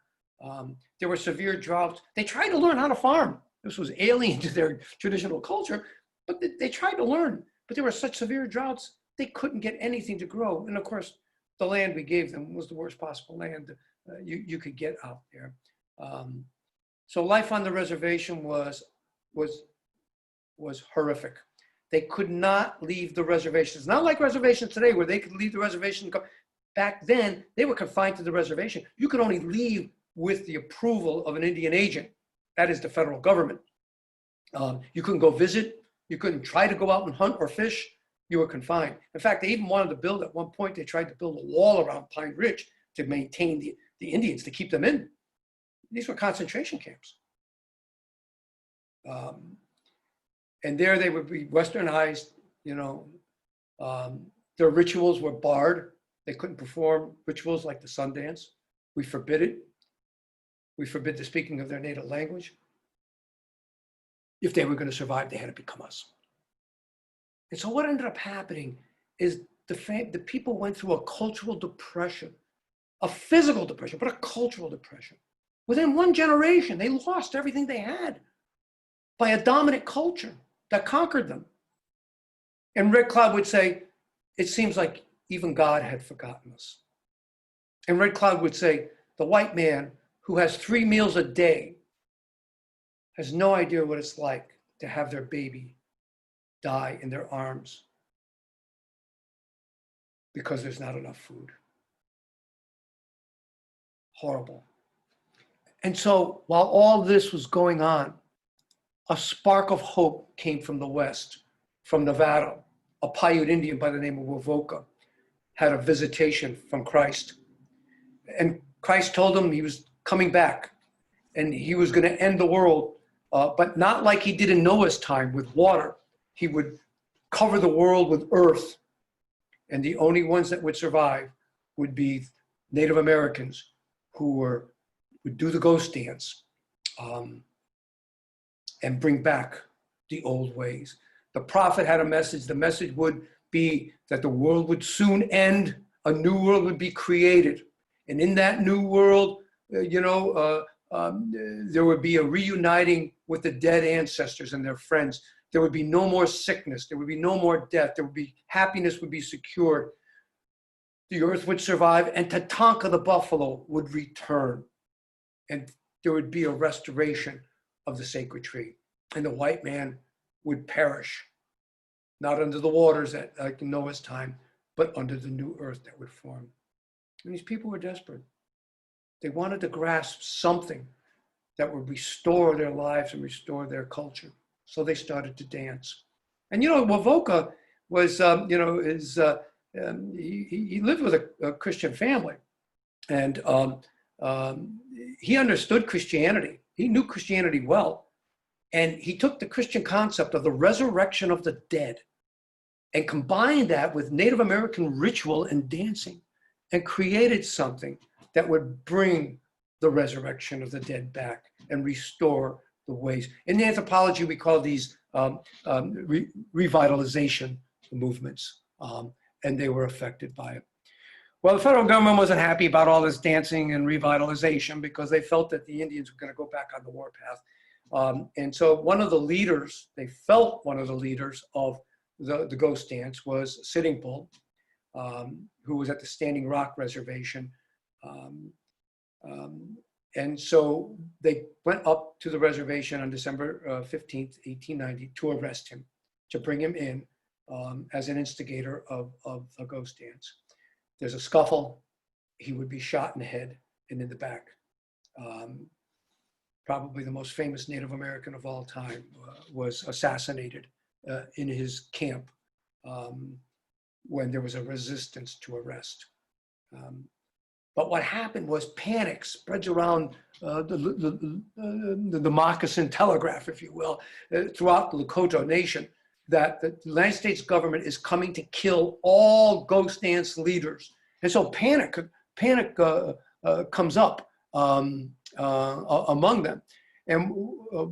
There were severe droughts. They tried to learn how to farm. This was alien to their traditional culture, but they tried to learn. But there were such severe droughts, they couldn't get anything to grow. And of course, the land we gave them was the worst possible land you could get out there. So life on the reservation was horrific. They could not leave the reservations. Not like reservations today where they could leave the reservation and go. Back then, they were confined to the reservation. You could only leave with the approval of an Indian agent. That is the federal government. You couldn't go visit. You couldn't try to go out and hunt or fish. You were confined. In fact, they even wanted to build, at one point, they tried to build a wall around Pine Ridge to maintain the Indians, to keep them in. These were concentration camps. And there they would be westernized, you know. Their rituals were barred. They couldn't perform rituals like the sun dance. We forbid it. We forbid the speaking of their native language. If they were going to survive, they had to become us. And so what ended up happening is the people went through a cultural depression, a physical depression, but a cultural depression. Within one generation, they lost everything they had by a dominant culture that conquered them. And Red Cloud would say, it seems like even God had forgotten us. And Red Cloud would say, the white man who has 3 meals a day has no idea what it's like to have their baby die in their arms because there's not enough food. Horrible. And so while all this was going on, a spark of hope came from the West, from Nevada. A Paiute Indian by the name of Wovoka had a visitation from Christ. And Christ told him he was coming back and he was going to end the world, but not like he did in Noah's time with water. He would cover the world with earth, and the only ones that would survive would be Native Americans who would do the ghost dance and bring back the old ways. The prophet had a message. The message would be that the world would soon end, a new world would be created. And in that new world, there would be a reuniting with the dead ancestors and their friends. There would be no more sickness. There would be no more death. There would be happiness would be secured. The earth would survive, and Tatanka the buffalo would return. And there would be a restoration of the sacred tree. And the white man would perish, not under the waters like in Noah's time, but under the new earth that would form. And these people were desperate. They wanted to grasp something that would restore their lives and restore their culture. So they started to dance. And Wovoka was, he lived with a Christian family, and he understood Christianity. He knew Christianity well. And he took the Christian concept of the resurrection of the dead and combined that with Native American ritual and dancing and created something that would bring the resurrection of the dead back and restore the ways. In anthropology, we call these revitalization movements, and they were affected by it. Well, the federal government wasn't happy about all this dancing and revitalization because they felt that the Indians were going to go back on the warpath. And so one of the leaders, they felt one of the leaders of the ghost dance was Sitting Bull, who was at the Standing Rock Reservation. And so they went up to the reservation on December 15th, 1890 to arrest him, to bring him in as an instigator of a ghost dance. There's a scuffle. He would be shot in the head and in the back. Probably the most famous Native American of all time was assassinated in his camp. when there was a resistance to arrest. But what happened was panic spreads around the moccasin telegraph, if you will, throughout the Lakota nation, that the United States government is coming to kill all ghost dance leaders. And so panic comes up among them. And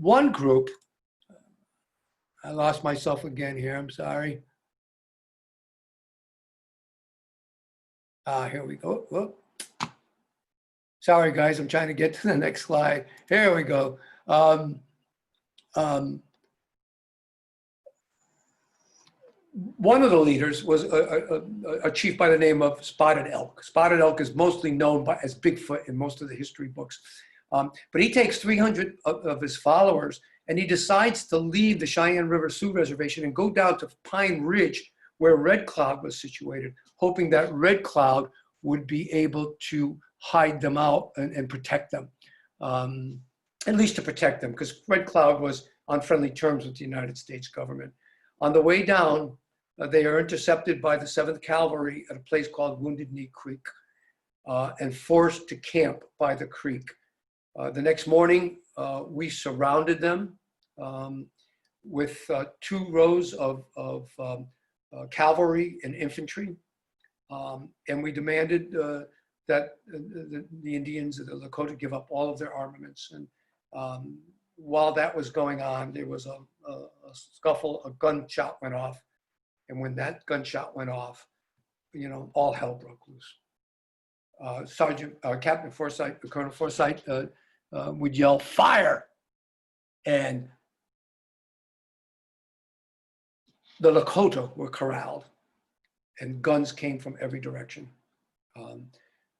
one group, I lost myself again here, I'm sorry. Here we go. Whoop. Sorry, guys, I'm trying to get to the next slide. Here we go. One of the leaders was a chief by the name of Spotted Elk. Spotted Elk is mostly known as Bigfoot in most of the history books. But he takes 300 of his followers and he decides to leave the Cheyenne River Sioux Reservation and go down to Pine Ridge, where Red Cloud was situated, hoping that Red Cloud would be able to hide them out and protect them, at least to protect them, because Red Cloud was on friendly terms with the United States government. On the way down, they are intercepted by the 7th Cavalry at a place called Wounded Knee Creek and forced to camp by the creek. The next morning, we surrounded them with 2 rows of cavalry and infantry. And we demanded that the Indians, the Lakota, give up all of their armaments. And while that was going on, there was a scuffle, a gunshot went off. And when that gunshot went off, you know, all hell broke loose. Captain Forsyth, Colonel Forsyth would yell, "Fire!" And the Lakota were corralled and guns came from every direction.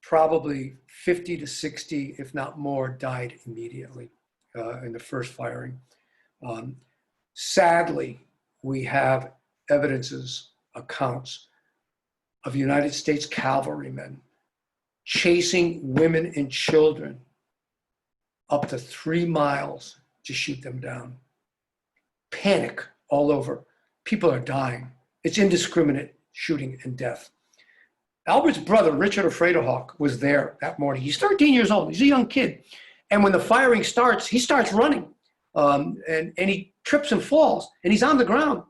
Probably 50 to 60, if not more, died immediately in the first firing. Sadly, we have evidences, accounts of United States cavalrymen chasing women and children up to 3 miles to shoot them down. Panic all over. People are dying. It's indiscriminate shooting and death. Albert's brother, Richard Afraidahawk, was there that morning. He's 13 years old. He's a young kid. And when the firing starts, he starts running. And he trips and falls. And he's on the ground.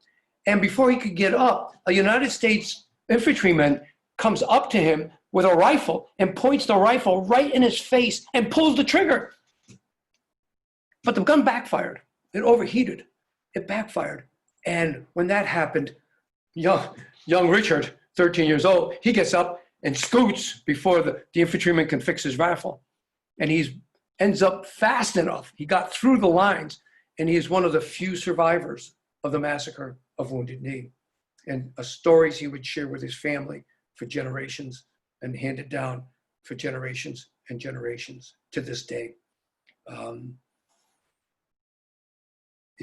And before he could get up, a United States infantryman comes up to him with a rifle and points the rifle right in his face and pulls the trigger. But the gun backfired. It overheated. It backfired. And when that happened, young Richard, 13 years old, he gets up and scoots before the infantryman can fix his rifle. And he ends up fast enough. He got through the lines, and he is one of the few survivors of the massacre of Wounded Knee. And stories he would share with his family for generations and handed down for generations and generations to this day. The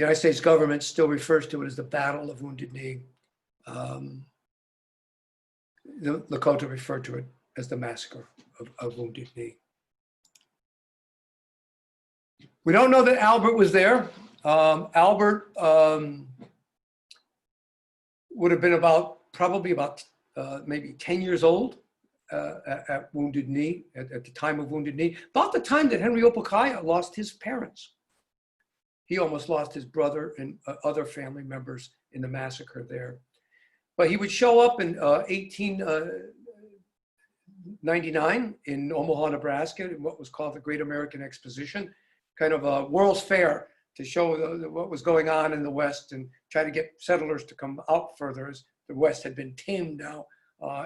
United States government still refers to it as the Battle of Wounded Knee. The Lakota referred to it as the Massacre of Wounded Knee. We don't know that Albert was there. Albert would have been probably about maybe 10 years old at Wounded Knee, at the time of Wounded Knee, about the time that Henry Opukahaia lost his parents. He almost lost his brother and other family members in the massacre there. But he would show up in 1899 in Omaha, Nebraska, in what was called the Great American Exposition, kind of a World's Fair to show what was going on in the West and try to get settlers to come out further, as the West had been tamed now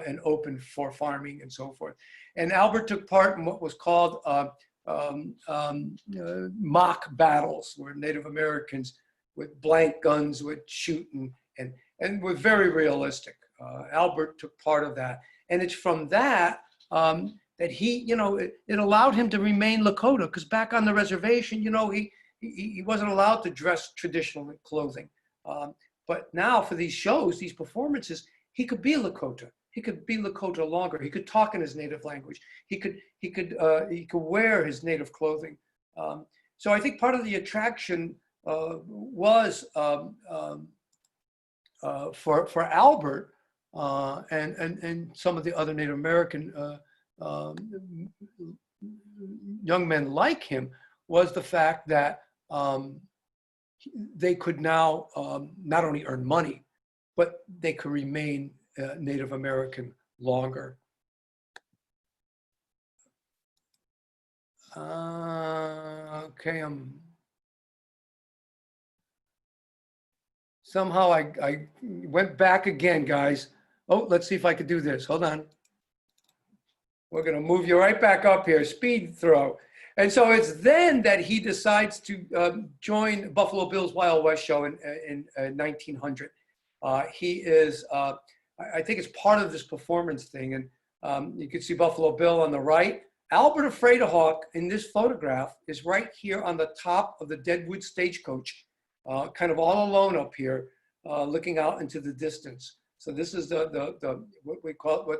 and open for farming and so forth. And Albert took part in what was called mock battles, where Native Americans with blank guns would shoot and were very realistic. Albert took part of that. And it's from that that he, you know, it allowed him to remain Lakota, because back on the reservation, you know, he wasn't allowed to dress traditional clothing. But now for these shows, these performances, he could be Lakota. He could be Lakota longer. He could talk in his native language. He could wear his native clothing. So I think part of the attraction was for Albert and some of the other Native American young men like him was the fact that they could now not only earn money, but they could remain Native American longer. Okay, somehow I went back again, guys. Oh, let's see if I could do this. Hold on. We're going to move you right back up here. Speed throw. And so it's then that he decides to join Buffalo Bill's Wild West show in 1900. He is, I think it's part of this performance thing. And you can see Buffalo Bill on the right. Albert Afraid-a-Hawk in this photograph is right here on the top of the Deadwood stagecoach, kind of all alone up here, looking out into the distance. So this is the what we call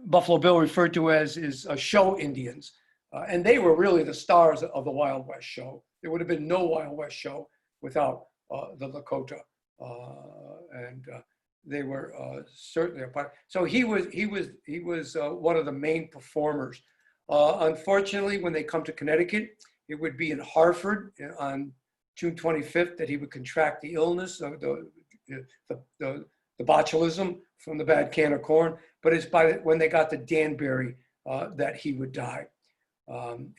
Buffalo Bill referred to as is show Indians. And they were really the stars of the Wild West show. There would have been no Wild West show without the Lakota. They were certainly a part. So he was one of the main performers. Unfortunately, when they come to Connecticut, it would be in Hartford on June 25th that he would contract the illness, the botulism from the bad can of corn. But it's when they got to Danbury that he would die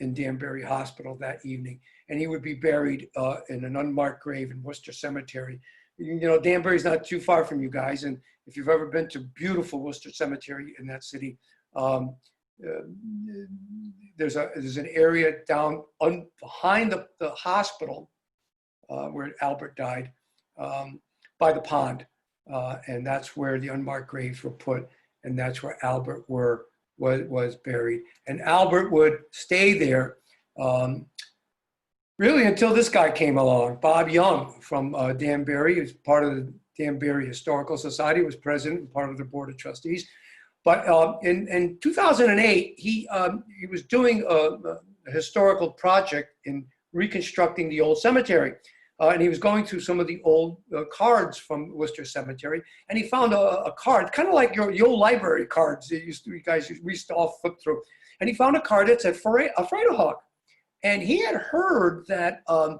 in Danbury Hospital that evening. And he would be buried in an unmarked grave in Worcester Cemetery. You know, Danbury's not too far from you guys. And if you've ever been to beautiful Worcester Cemetery in that city, there's an area down behind the hospital where Albert died, by the pond. And that's where the unmarked graves were put. And that's where Albert was buried. And Albert would stay there really until this guy came along, Bob Young from Danbury. He was part of the Danbury Historical Society, was president and part of the Board of Trustees. But in 2008, he was doing a historical project in reconstructing the old cemetery. And he was going through some of the old cards from Worcester Cemetery, and he found a card, kind of like your old library cards that we used to all flip through. And he found a card that said Afraid-a-Hawk. And he had heard that a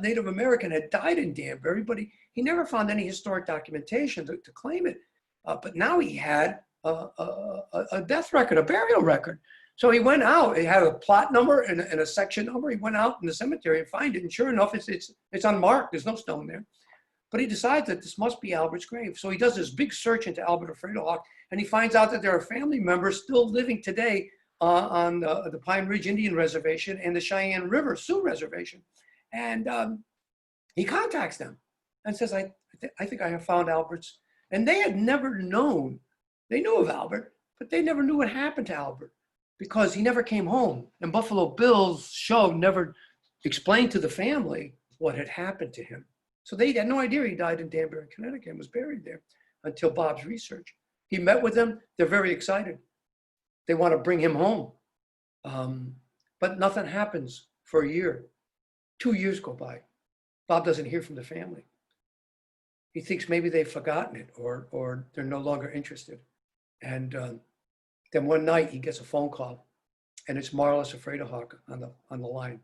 Native American had died in Danbury, but he never found any historic documentation to claim it. But now he had a death record, a burial record. So he went out, he had a plot number and a section number. He went out in the cemetery and found it. And sure enough, it's unmarked. There's no stone there. But he decides that this must be Albert's grave. So he does this big search into Albert Afraid-a-Hawk, and he finds out that there are family members still living today on the Pine Ridge Indian Reservation and the Cheyenne River Sioux Reservation. And he contacts them and says, I think I have found Albert's. And they had never known, they knew of Albert, but they never knew what happened to Albert because he never came home. And Buffalo Bill's show never explained to the family what had happened to him. So they had no idea he died in Danbury, Connecticut, and was buried there until Bob's research. He met with them. They're very excited. They want to bring him home. But nothing happens for a year. 2 years go by. Bob doesn't hear from the family. He thinks maybe they've forgotten it or they're no longer interested. And then one night he gets a phone call, and it's Marlis Afraid-a-Hawk on the line.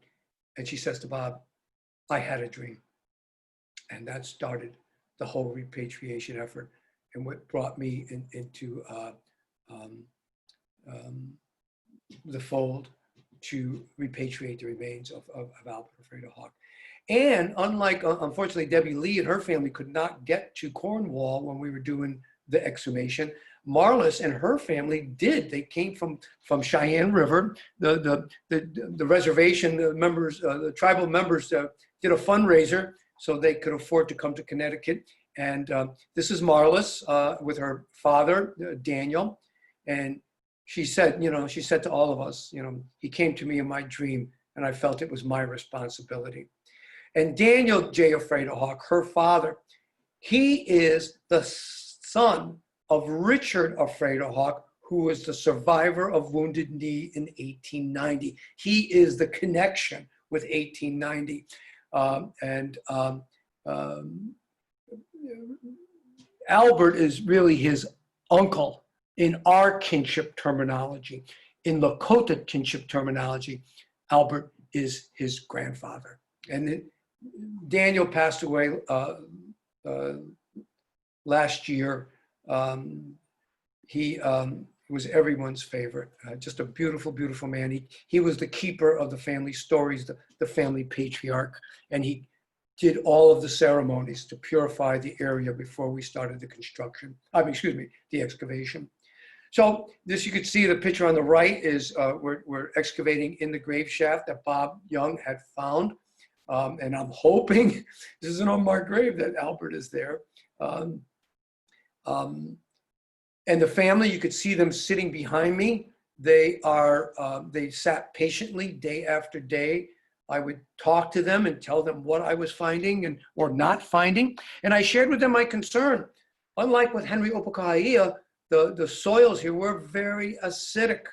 And she says to Bob, I had a dream. And that started the whole repatriation effort and what brought me into the fold to repatriate the remains of Albert Afraid-a-Hawk. And unlike, unfortunately, Debbie Lee and her family could not get to Cornwall when we were doing the exhumation, Marlis and her family did. They came from Cheyenne River. The reservation members, the tribal members did a fundraiser so they could afford to come to Connecticut. And this is Marlis with her father, Daniel. And she said, she said to all of us, he came to me in my dream and I felt it was my responsibility. And Daniel J. Afraid-a-Hawk, her father, he is the son of Richard Afraid-a-Hawk, who was the survivor of Wounded Knee in 1890. He is the connection with 1890. Albert is really his uncle in our kinship terminology. In Lakota kinship terminology, Albert is his grandfather. And Daniel passed away last year. He was everyone's favorite. Just a beautiful, beautiful man. He was the keeper of the family stories, the family patriarch, and he did all of the ceremonies to purify the area before we started the construction. The excavation. So this, you could see the picture on the right is we're excavating in the grave shaft that Bob Young had found. And I'm hoping, this is an unmarked grave, that Albert is there. And the family, you could see them sitting behind me. They sat patiently day after day. I would talk to them and tell them what I was finding or not finding. And I shared with them my concern. Unlike with Henry Opukahaia, the soils here were very acidic.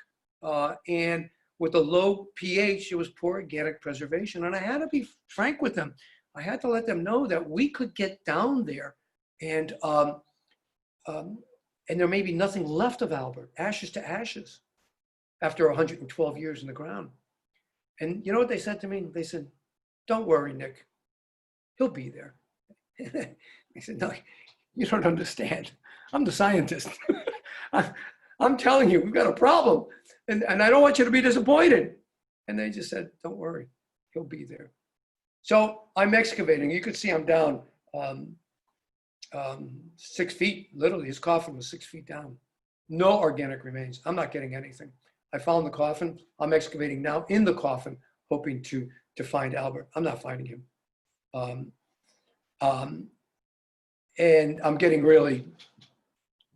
And with a low pH, it was poor organic preservation. And I had to be frank with them. I had to let them know that we could get down there and there may be nothing left of Albert, ashes to ashes, after 112 years in the ground. And you know what they said to me? They said, "Don't worry, Nick, he'll be there." I said, "No, you don't understand. I'm the scientist. I'm telling you, we've got a problem. And I don't want you to be disappointed." And they just said, "Don't worry, he'll be there." So I'm excavating. You can see I'm down 6 feet, literally. His coffin was 6 feet down. No organic remains. I'm not getting anything. I found the coffin. I'm excavating now in the coffin, hoping to find Albert. I'm not finding him. And I'm getting really,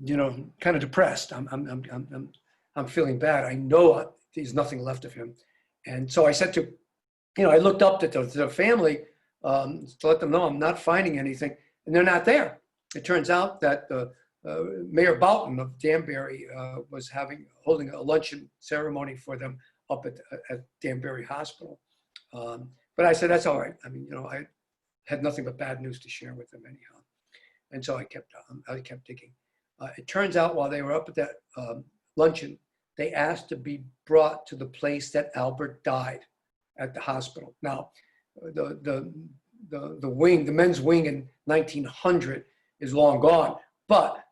kind of depressed. I'm feeling bad. I know there's nothing left of him. And so I said to, I looked up to the family to let them know I'm not finding anything, and they're not there. It turns out that Mayor Boughton of Danbury was holding a luncheon ceremony for them up at Danbury Hospital. But I said, that's all right. I mean, I had nothing but bad news to share with them anyhow. And so I kept digging. It turns out while they were up at that luncheon, they asked to be brought to the place that Albert died, at the hospital. Now, the men's wing in 1900 is long gone, but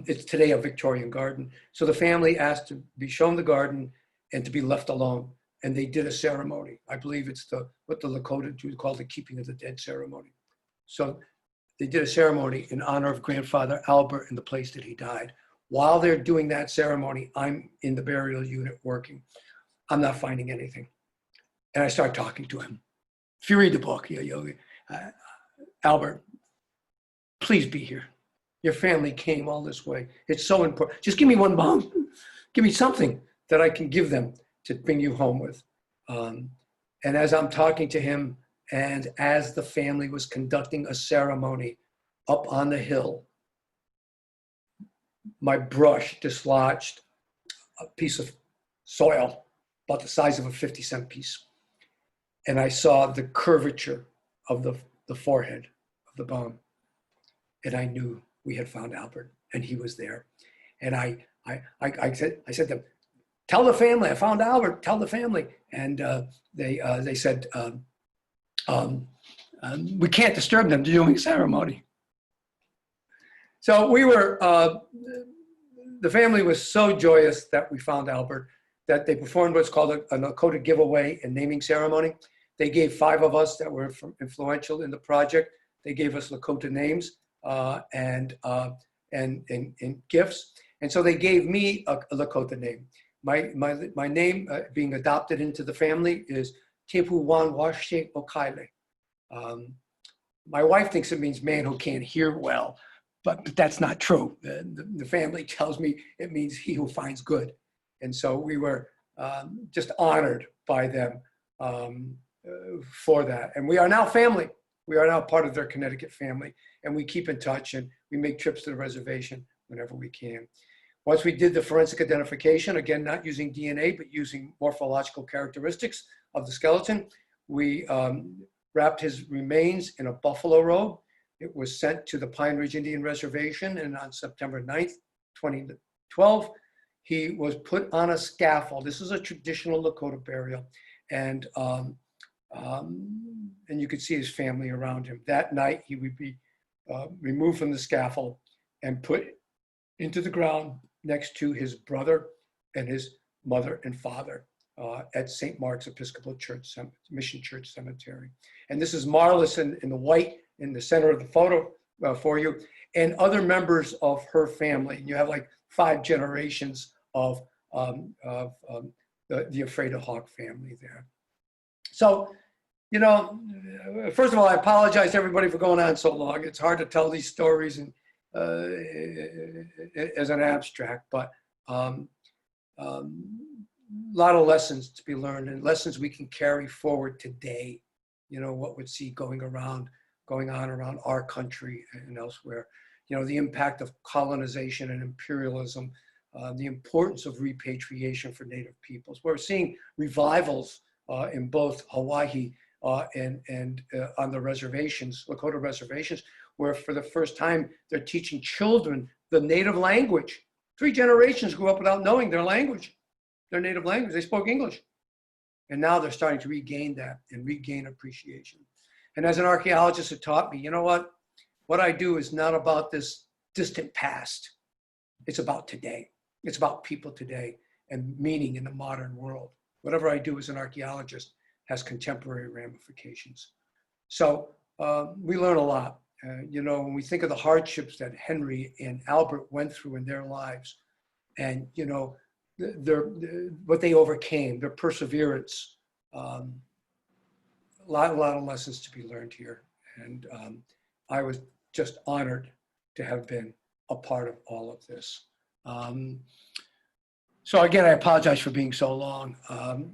it's today a Victorian garden. So the family asked to be shown the garden and to be left alone. And they did a ceremony. I believe it's what the Lakota do call the keeping of the dead ceremony. So they did a ceremony in honor of grandfather Albert in the place that he died. While they're doing that ceremony, I'm in the burial unit working. I'm not finding anything. And I start talking to him. If you read the book, Albert, please be here. Your family came all this way. It's so important. Just give me one bone. Give me something that I can give them to bring you home with. And as I'm talking to him, and as the family was conducting a ceremony up on the hill, my brush dislodged a piece of soil about the size of a 50-cent piece. And I saw the curvature of the forehead of the bone. And I knew we had found Albert, and he was there. And I said to them, "Tell the family, I found Albert, tell the family." And they said, "We can't disturb them, they're doing ceremony." So the family was so joyous that we found Albert that they performed what's called a Lakota giveaway and naming ceremony. They gave 5 of us that were influential in the project. They gave us Lakota names and gifts. And so they gave me a Lakota name. My name being adopted into the family is Tepu Wan Washe Okaile. My wife thinks it means man who can't hear well, but that's not true. The family tells me it means he who finds good. And so we were just honored by them for that. And we are now family. We are now part of their Connecticut family. And we keep in touch, and we make trips to the reservation whenever we can. Once we did the forensic identification, again, not using DNA, but using morphological characteristics of the skeleton, we wrapped his remains in a buffalo robe. It was sent to the Pine Ridge Indian Reservation, and on September 9th, 2012, he was put on a scaffold. This is a traditional Lakota burial, and you could see his family around him. That night, he would be removed from the scaffold and put into the ground next to his brother and his mother and father at St. Mark's Episcopal Church, Mission Church Cemetery. And this is Marlis in the white in the center of the photo for you, and other members of her family. You have like 5 generations of the Afraid of Hawk family there. So, you know, first of all, I apologize to everybody for going on so long. It's hard to tell these stories and, as an abstract, but a lot of lessons to be learned and lessons we can carry forward today. You know, what we see going on around our country and elsewhere. You know, the impact of colonization and imperialism, the importance of repatriation for Native peoples. We're seeing revivals in both Hawaii and on the reservations, Lakota reservations, where for the first time they're teaching children the native language. 3 generations grew up without knowing their language, their native language. They spoke English. And now they're starting to regain that and regain appreciation. And as an archaeologist, it taught me, you know what I do is not about this distant past. It's about today. It's about people today and meaning in the modern world. Whatever I do as an archaeologist has contemporary ramifications. So we learn a lot. You know, when we think of the hardships that Henry and Albert went through in their lives, and, you know, what they overcame, their perseverance, a lot of lessons to be learned here. And I was just honored to have been a part of all of this. So again, I apologize for being so long.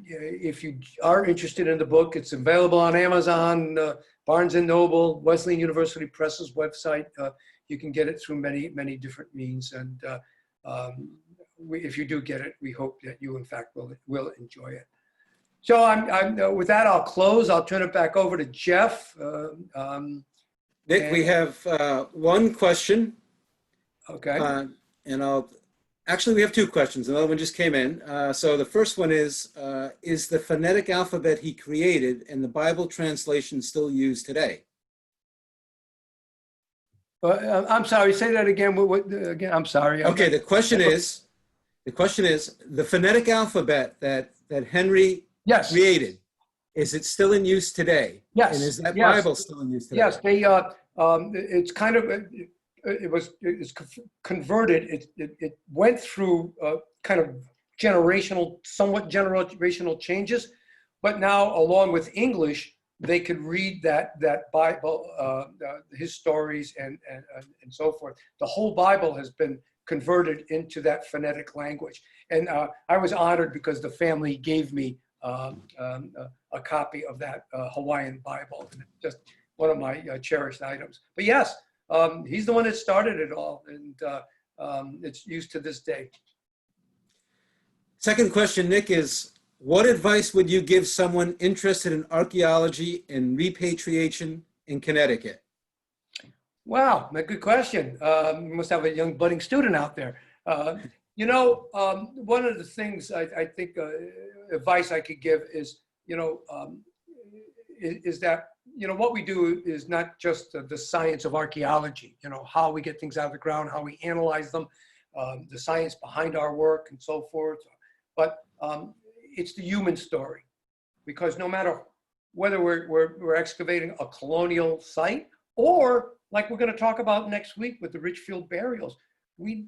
If you are interested in the book, it's available on Amazon, Barnes & Noble, Wesleyan University Press's website. You can get it through many different means. And if you do get it, we hope that you, in fact, will enjoy it. So with that, I'll close. I'll turn it back over to Jeff. Nick, we have one question. Okay. And actually, we have 2 questions. Another one just came in. So the first one is the phonetic alphabet he created and the Bible translation still used today? I'm sorry, say that again. Again, I'm sorry. Okay, the question is the phonetic alphabet that Henry created, is it still in use today? Yes. And is that Bible still in use today? Yes, it's kind of, it's converted. It went through kind of somewhat generational changes, but now along with English, they could read that Bible, his stories and so forth. The whole Bible has been converted into that phonetic language. And I was honored because the family gave me a copy of that Hawaiian Bible. Just one of my cherished items. But yes, he's the one that started it all, and it's used to this day. Second question, Nick, is what advice would you give someone interested in archaeology and repatriation in Connecticut? Wow, a good question. We must have a young budding student out there. You know, one of the things I think advice I could give is, you know, is that, you know, what we do is not just the science of archaeology, you know, how we get things out of the ground, how we analyze them, the science behind our work and so forth. But it's the human story, because no matter whether we're excavating a colonial site or like we're going to talk about next week with the Richfield burials, we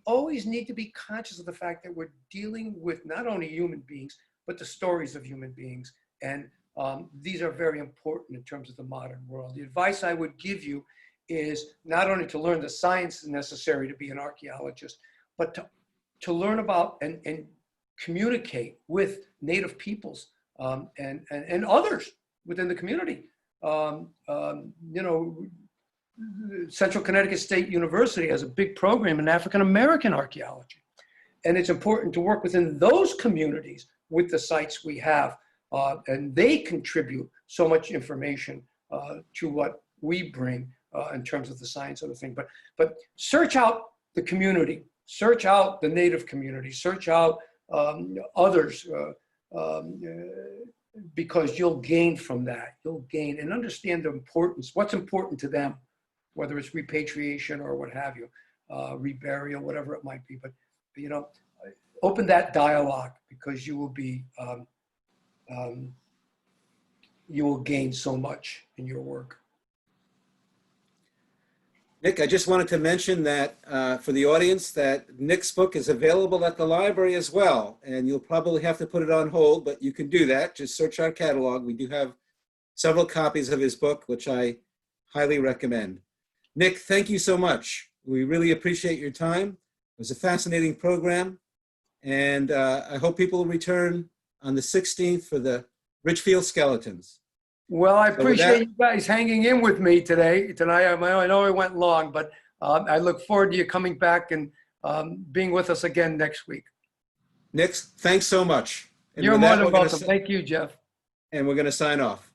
always need to be conscious of the fact that we're dealing with not only human beings, but the stories of human beings. And these are very important in terms of the modern world. The advice I would give you is not only to learn the science necessary to be an archaeologist, but to learn about and communicate with Native peoples and others within the community. You know, Central Connecticut State University has a big program in African-American archaeology. And it's important to work within those communities with the sites we have. And they contribute so much information to what we bring in terms of the science of the thing. But search out the community, search out the native community, search out others, because you'll gain from that. You'll gain and understand the importance, what's important to them, whether it's repatriation or what have you, reburial, whatever it might be. But you know, open that dialogue, because you will be, you will gain so much in your work. Nick, I just wanted to mention that for the audience, that Nick's book is available at the library as well, and you'll probably have to put it on hold, but you can do that. Just search our catalog. We do have several copies of his book, which I highly recommend. Nick, thank you so much. We really appreciate your time. It was a fascinating program, and I hope people will return on the 16th for the Richfield Skeletons. Well, I appreciate you guys hanging in with me tonight. I know it went long, but I look forward to you coming back and being with us again next week. Nick, thanks so much. And You're more than welcome. Thank you, Jeff. And we're going to sign off.